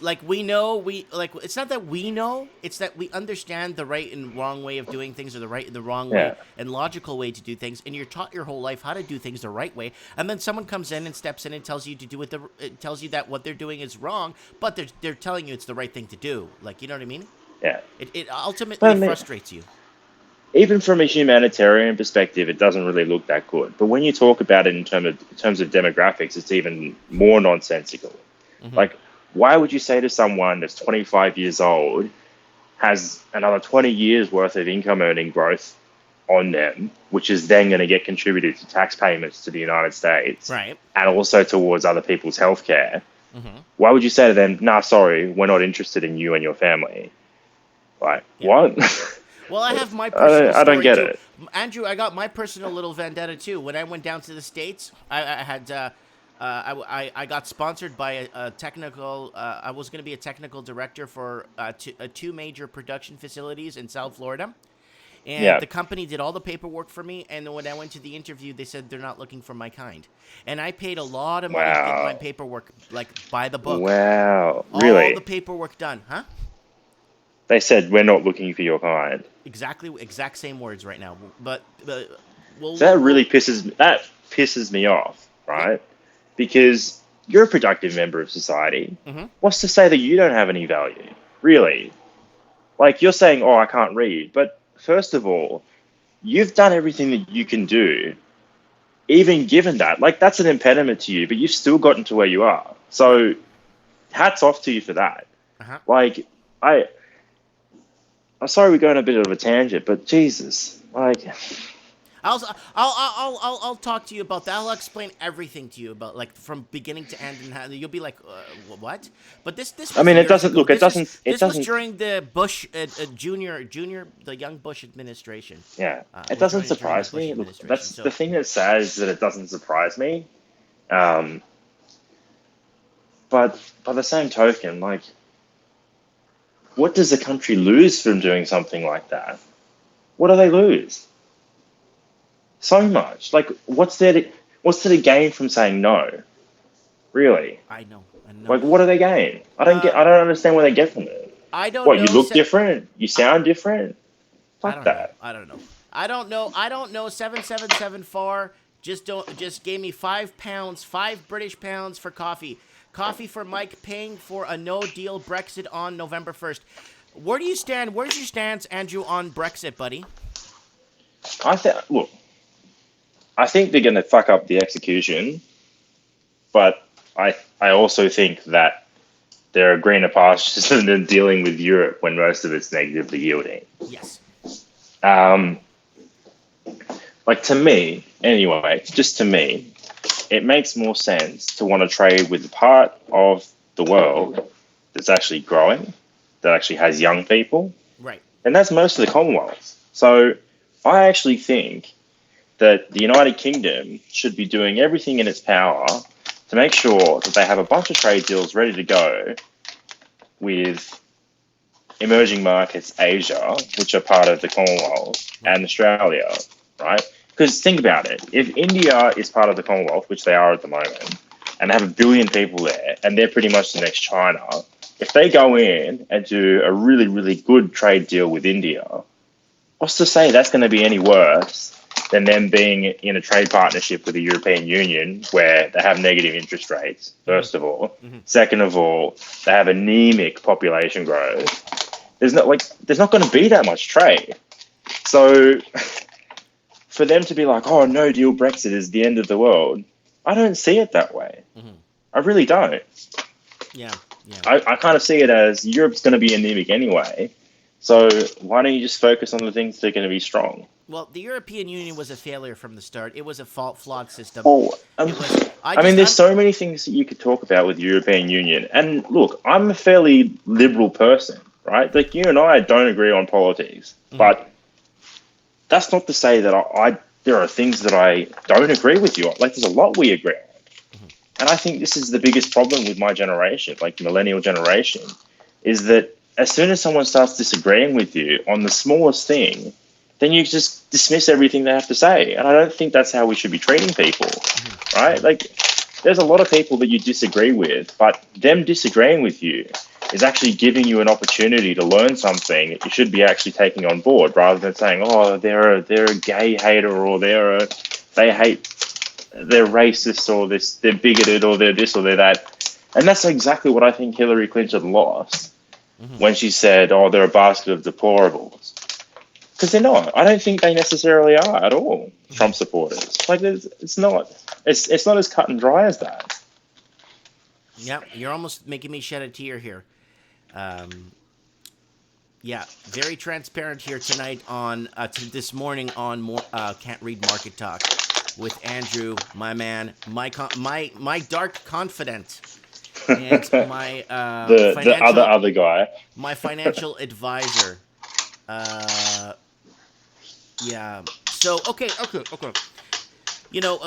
like it's not that we know, it's that we understand the right and wrong way of doing things, or the right and the wrong way and logical way to do things, and you're taught your whole life how to do things the right way, and then someone comes in and steps in and tells you to do it tells you that what they're doing is wrong, but they're telling you it's the right thing to do. Like, you know what I mean? Yeah. It ultimately frustrates you. Even from a humanitarian perspective, it doesn't really look that good. But when you talk about it in terms of demographics, it's even more nonsensical. Mm-hmm. Like, why would you say to someone that's 25 years old, has another 20 years worth of income earning growth on them, which is then going to get contributed to tax payments to the United States, right, and also towards other people's healthcare? Mm-hmm. Why would you say to them, "Nah, sorry, we're not interested in you and your family"? Like, what? Well, I have my personal story, I don't get too. it. Andrew, I got my personal little vendetta, too. When I went down to the States, I got sponsored by a technical... I was going to be a technical director for two major production facilities in South Florida. And the company did all the paperwork for me, and when I went to the interview, they said they're not looking for my kind. And I paid a lot of money to get my paperwork, by the book. Wow. Really? All the paperwork done, huh? They said, we're not looking for your kind. Exact same words right now. But really pisses me off, right? Yeah. Because you're a productive member of society. Mm-hmm. What's to say that you don't have any value? Really? Like, you're saying, I can't read. But first of all, you've done everything that you can do, even given that. Like, that's an impediment to you, but you've still gotten to where you are. So hats off to you for that. Uh-huh. Like, I'm sorry we're going a bit of a tangent, but Jesus, I'll talk to you about that. I'll explain everything to you about, from beginning to end, and you'll be like, what? But this. It doesn't look. This was during the Bush the young Bush administration. Yeah, it doesn't surprise me. Look, that's the thing that says that it doesn't surprise me. But by the same token, what does the country lose from doing something like that? What do they lose? So much. What's there to gain from saying no? Really? I know. What do they gain? I don't understand what they get from it. I don't know. What, you look different? You sound different? Fuck that. I don't know. 7774 just gave me £5, 5 British pounds for coffee. Coffee for Mike, paying for a no-deal Brexit on November 1st. Where do you stand? Where's your stance, Andrew, on Brexit, buddy? Look, I think they're going to fuck up the execution, but I also think that there are greener pastures than dealing with Europe when most of it's negatively yielding. Yes. Like to me, anyway, just to me, it makes more sense to want to trade with the part of the world that's actually growing, that actually has young people, Right. and that's most of the Commonwealth. So I actually think that the United Kingdom should be doing everything in its power to make sure that they have a bunch of trade deals ready to go with emerging markets, Asia, which are part of the Commonwealth, and Australia, right? Because think about it. If India is part of the Commonwealth, which they are at the moment, and have 1 billion people there, and they're pretty much the next China, if they go in and do a really, really good trade deal with India, what's to say that's going to be any worse than them being in a trade partnership with the European Union where they have negative interest rates, first of all. Second of all, they have anemic population growth. There's not going to be that much trade. So for them to be like, oh, no deal Brexit is the end of the world, I don't see it that way. I really don't. Yeah. I kind of see it as Europe's going to be anemic anyway. So why don't you just focus on the things that are going to be strong? Well, the European Union was a failure from the start. It was a flawed system. Oh, there's so so many things that you could talk about with the European Union. And look, I'm a fairly liberal person, right? Like you and I don't agree on politics, but that's not to say that there are things that I don't agree with you on. Like there's a lot we agree on. And I think this is the biggest problem with my generation, like the millennial generation, is that as soon as someone starts disagreeing with you on the smallest thing, then you just dismiss everything they have to say. And I don't think that's how we should be treating people, right? Like there's a lot of people that you disagree with, but them disagreeing with you is actually giving you an opportunity to learn something that you should be actually taking on board rather than saying, oh, they're a gay hater or they're racist or they're bigoted or they're this or they're that. And that's exactly what I think Hillary Clinton lost when she said, oh, they're a basket of deplorables. Because they're not. I don't think they necessarily are at all, Trump supporters. Like, it's not as cut and dry as that. Yeah, you're almost making me shed a tear here. Yeah, very transparent here tonight on this morning on Can't Read Market Talk with Andrew, my man, my dark confidant, and my the other guy, my financial advisor. Yeah. So okay. You know,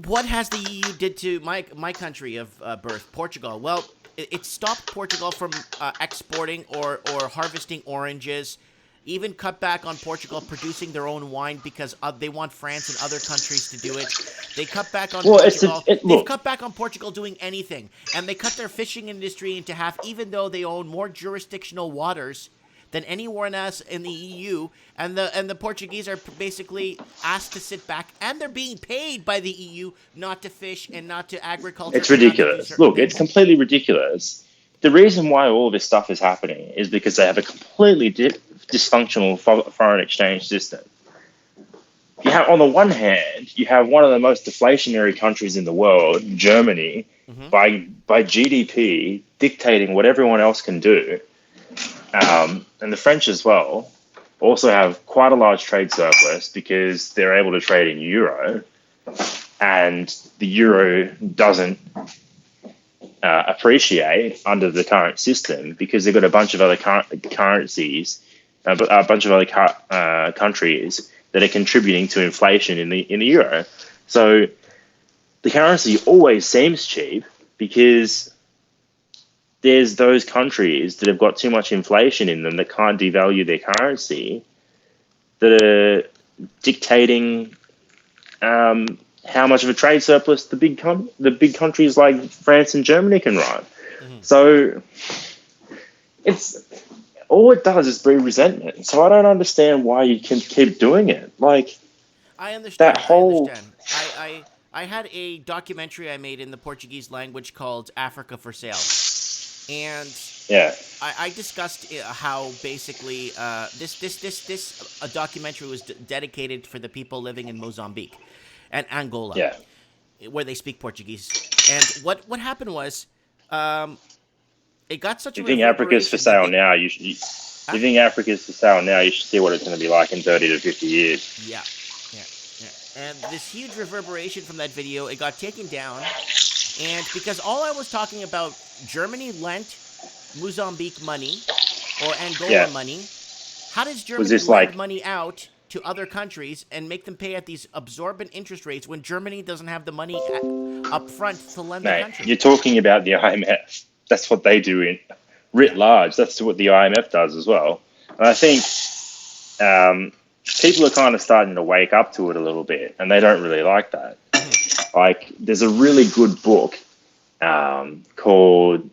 what has the EU did to my country of birth, Portugal? Well, it stopped Portugal from exporting or harvesting oranges, even cut back on Portugal producing their own wine because they want France and other countries to do it. They cut back on Portugal. They've cut back on Portugal doing anything, and they cut their fishing industry into half, even though they own more jurisdictional waters than anyone else in the EU, and the Portuguese are basically asked to sit back, and they're being paid by the EU not to fish and not to agriculture. It's ridiculous. Look, it's completely ridiculous. The reason why all this stuff is happening is because they have a completely dysfunctional foreign exchange system. You have, on the one hand, you have one of the most deflationary countries in the world, Germany, by GDP dictating what everyone else can do. And the French as well also have quite a large trade surplus because they're able to trade in euro, and the euro doesn't appreciate under the current system because they've got a bunch of other currencies, a bunch of other countries that are contributing to inflation in the euro. So the currency always seems cheap because there's those countries that have got too much inflation in them that can't devalue their currency that are dictating how much of a trade surplus the big countries like France and Germany can run. So it's all it does is breed resentment. So I don't understand why you can keep doing it. Like I understand. That whole. I had a documentary I made in the Portuguese language called Africa for Sale. And Yeah. I discussed how basically this documentary was dedicated for the people living in Mozambique. and Angola, Yeah. where they speak Portuguese. And what happened was, it got such a You think Africa's for reverberation that sale they, now? You think Africa's for sale now? You should see what it's going to be like in 30 to 50 years. yeah, yeah, yeah. And this huge reverberation from that video, it got taken down. And because all I was talking about, Germany lent Mozambique money or Angola Yeah. money. How does Was Germany this lend like, money out to other countries and make them pay at these absorbent interest rates when Germany doesn't have the money up front to lend the mate, country? you're talking about the IMF. That's what they do in writ Yeah. large. That's what the IMF does as well. And I think people are kind of starting to wake up to it a little bit, and they don't really like that. Like, there's a really good book called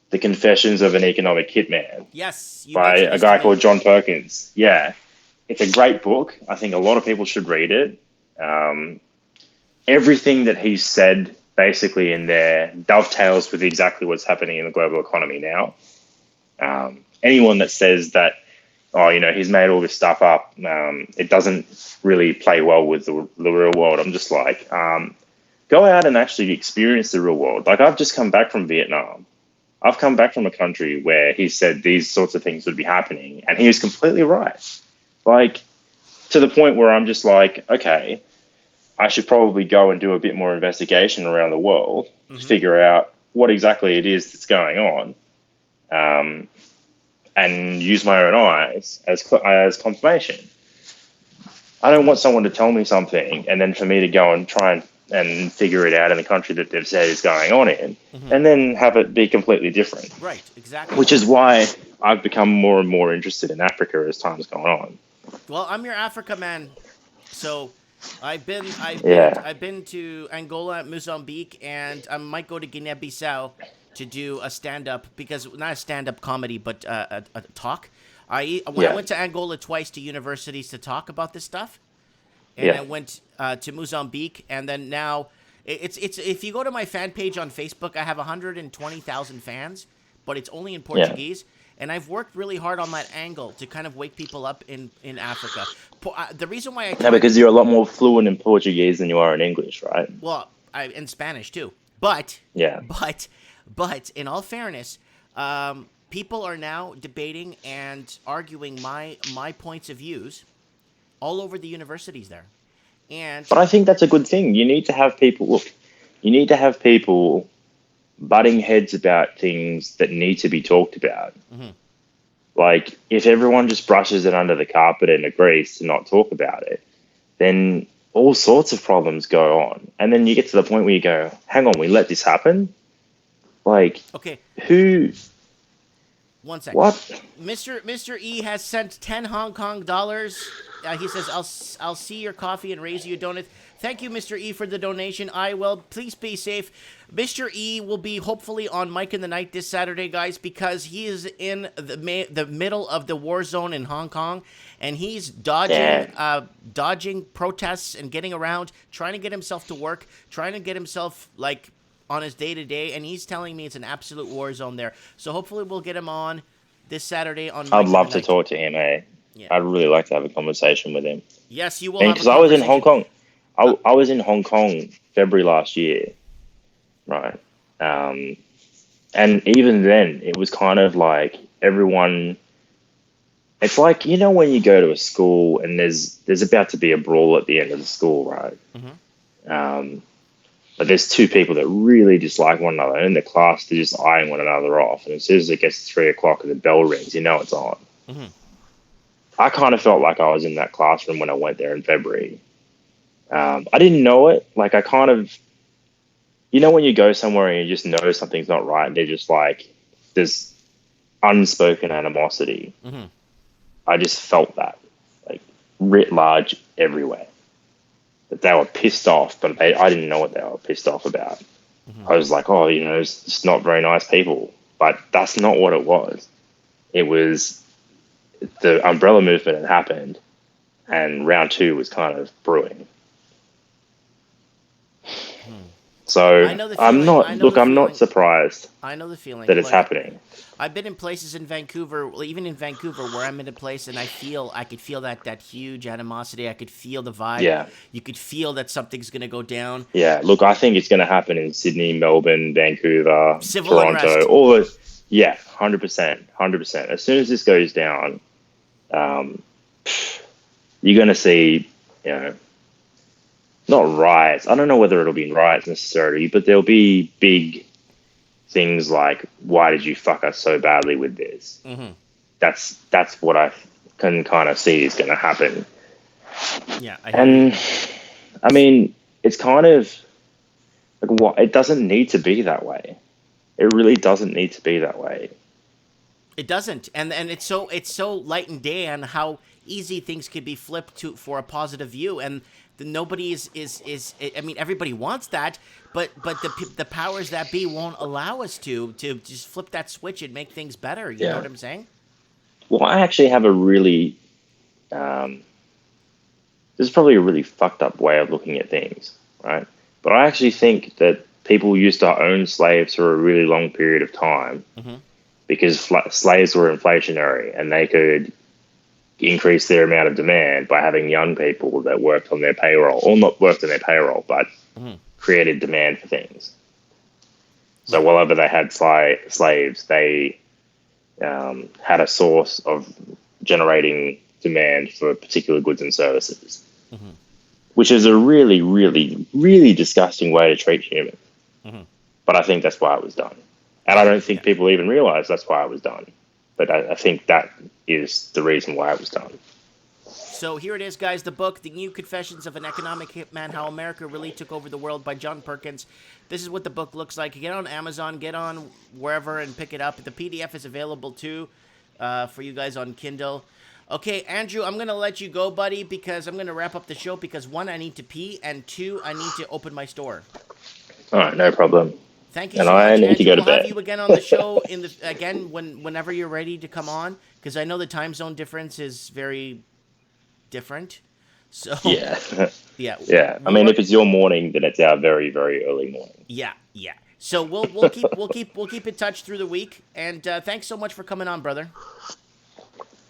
The Confessions of an Economic Hitman Yes, you by mentioned a this guy to me. called John Perkins. Yeah, it's a great book. I think a lot of people should read it. Everything that he said basically in there dovetails with exactly what's happening in the global economy now. Anyone that says that, oh, you know, he's made all this stuff up, it doesn't really play well with the real world. I'm just like, go out and actually experience the real world. Like, I've just come back from Vietnam. I've come back from a country where he said these sorts of things would be happening, and he was completely right. Like, to the point where I'm just like, okay, I should probably go and do a bit more investigation around the world to figure out what exactly it is that's going on, and use my own eyes as confirmation. I don't want someone to tell me something and then for me to go and try and figure it out in the country that they've said is going on in, and then have it be completely different. Right, exactly. Which is why I've become more and more interested in Africa as time's gone on. Well, I'm your Africa man, so I've been to Angola, Mozambique, and I might go to Guinea-Bissau to do a stand-up, because not a stand-up comedy, but a talk. I went to Angola twice to universities to talk about this stuff, and I went to Mozambique, and then now it's if you go to my fan page on Facebook, I have 120,000 fans, but it's only in Portuguese. And I've worked really hard on that angle to kind of wake people up in Africa. The reason why because you're a lot more fluent in Portuguese than you are in English, right? Well, in Spanish too. But in all fairness, people are now debating and arguing my points of views all over the universities there. But I think that's a good thing. You need to have people butting heads about things that need to be talked about. Like, if everyone just brushes it under the carpet and agrees to not talk about it, then all sorts of problems go on. And then you get to the point where you go, hang on, we let this happen? Like, okay, who? 1 second. What? Mr. E has sent 10 Hong Kong dollars. He says, I'll see your coffee and raise you a donut. Thank you, Mr. E, for the donation. I will. Please be safe. Mr. E will be hopefully on Mike in the Night this Saturday, guys, because he is in the middle of the war zone in Hong Kong, and he's dodging protests and getting around, trying to get himself to work, trying to get himself, like, on his day-to-day, and he's telling me it's an absolute war zone there. So hopefully we'll get him on this Saturday on Mike I'd love in the to Night. talk to him, eh? Yeah. I'd really like to have a conversation with him. Yes, you will. Because I was in Hong Kong. I was in Hong Kong February last year, right? And even then, it was kind of like everyone. It's like, you know, when you go to a school and there's about to be a brawl at the end of the school, right? But there's two people that really dislike one another, and in the class they're just eyeing one another off. And as soon as it gets to 3 o'clock and the bell rings, you know it's on. I kind of felt like I was in that classroom when I went there in February. I didn't know it. Like, I kind of, you know, when you go somewhere and you just know something's not right, and they're just like, there's unspoken animosity. I just felt that, like, writ large everywhere. That they were pissed off, but I didn't know what they were pissed off about. I was like, oh, you know, it's not very nice people. But that's not what it was. It was the umbrella movement had happened, and round two was kind of brewing. So I know the I'm feeling. not. I know Look, the I'm not feeling. surprised I know the feeling. that it's Look, happening. I've been in places in Vancouver, well, even in Vancouver, where I'm in a place, and I could feel that huge animosity. I could feel the vibe. Yeah, You could feel that something's gonna go down. yeah. Look, I think it's going to happen in Sydney, Melbourne, Vancouver, Civil Toronto, unrest. all of. Yeah, 100%, 100%. As soon as this goes down, um, you're going to see, you know, not riots. I don't know whether it'll be riots necessarily, but there'll be big things like, why did you fuck us so badly with this? Mm-hmm. That's what I can kind of see is going to happen. Yeah, I hear you. And I mean, it's kind of like, what, it doesn't need to be that way. It really doesn't need to be that way. It doesn't, and it's so light and day on how easy things could be flipped to for a positive view, and nobody is. I mean, everybody wants that, but the powers that be won't allow us to just flip that switch and make things better. You know what I'm saying? Well, I actually have a really, this is probably a really fucked up way of looking at things, right? But I actually think that people used to own slaves for a really long period of time because slaves were inflationary and they could increase their amount of demand by having young people that worked on their payroll, or not worked on their payroll, but created demand for things. So whenever they had slaves, they had a source of generating demand for particular goods and services, which is a really, really, really disgusting way to treat humans. But I think that's why it was done. And I don't think people even realize that's why it was done. But I think that is the reason why it was done. So here it is, guys, the book, The New Confessions of an Economic Hitman, How America Really Took Over the World by John Perkins. This is what the book looks like. Get on Amazon, get on wherever and pick it up. The PDF is available, too, for you guys on Kindle. Okay, Andrew, I'm going to let you go, buddy, because I'm going to wrap up the show because, one, I need to pee, and two, I need to open my store. All right, no problem. Thank you and so I much, need Andrew. to go to we'll bed. have you again on the show whenever you're ready to come on, because I know the time zone difference is very different. So yeah. yeah. I mean, if it's your morning, then it's our very, very early morning. Yeah. So we'll keep in touch through the week, and thanks so much for coming on, brother.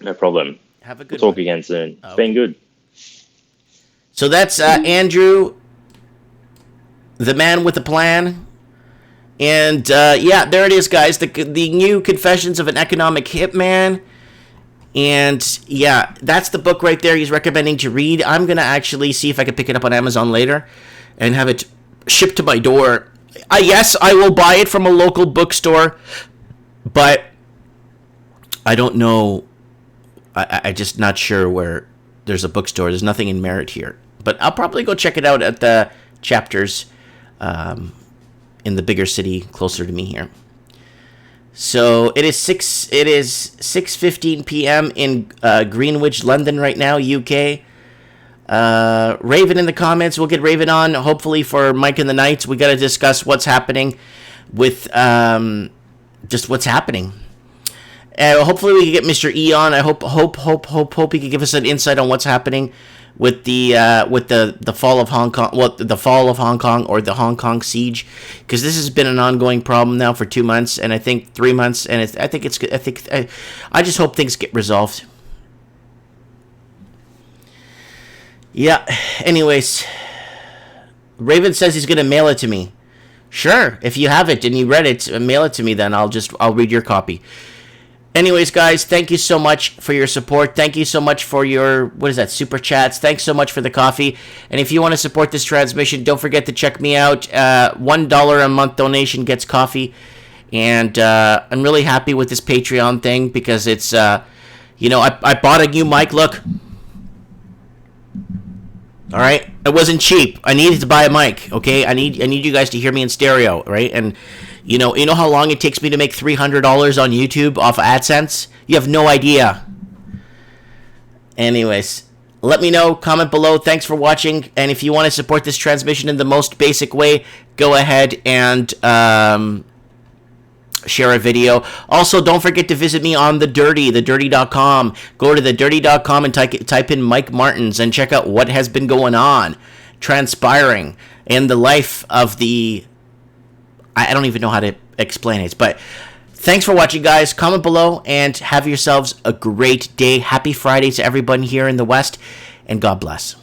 No problem. Have a good We'll talk one. again soon. It's Okay. been good. So that's Andrew, the man with the plan. And yeah, there it is, guys. The New Confessions of an Economic Hitman. And yeah, that's the book right there he's recommending to read. I'm going to actually see if I can pick it up on Amazon later and have it shipped to my door. Yes, I will buy it from a local bookstore, but I don't know. I'm just not sure where there's a bookstore. There's nothing in Merritt here. But I'll probably go check it out at the Chapters in the bigger city closer to me here. So it is 6:15 p.m. in Greenwich, London right now, UK. Raven in the comments. We'll get Raven on hopefully for Mike and the Knights. We got to discuss what's happening with just what's happening. Hopefully we can get Mr. E on. I hope he can give us an insight on what's happening with the fall of Hong Kong, the fall of Hong Kong or the Hong Kong siege, because this has been an ongoing problem now for 2 months and I think 3 months, and I just hope things get resolved. Yeah. Anyways, Raven says he's gonna mail it to me. Sure, if you have it and you read it, mail it to me. Then I'll read your copy. Anyways, guys, thank you so much for your support. Thank you so much for your, super chats. Thanks so much for the coffee. And if you want to support this transmission, don't forget to check me out. $1 a month donation gets coffee. And I'm really happy with this Patreon thing because it's, I bought a new mic. Look. All right? It wasn't cheap. I needed to buy a mic, okay? I need you guys to hear me in stereo, right? And you know how long it takes me to make $300 on YouTube off of AdSense? You have no idea. Anyways, let me know. Comment below. Thanks for watching. And if you want to support this transmission in the most basic way, go ahead and share a video. Also, don't forget to visit me on thedirty.com. Go to thedirty.com and type in Mike Martins and check out what has been going on, transpiring. in the life of the... I don't even know how to explain it, but thanks for watching, guys. Comment below and have yourselves a great day. Happy Friday to everyone here in the West, and God bless.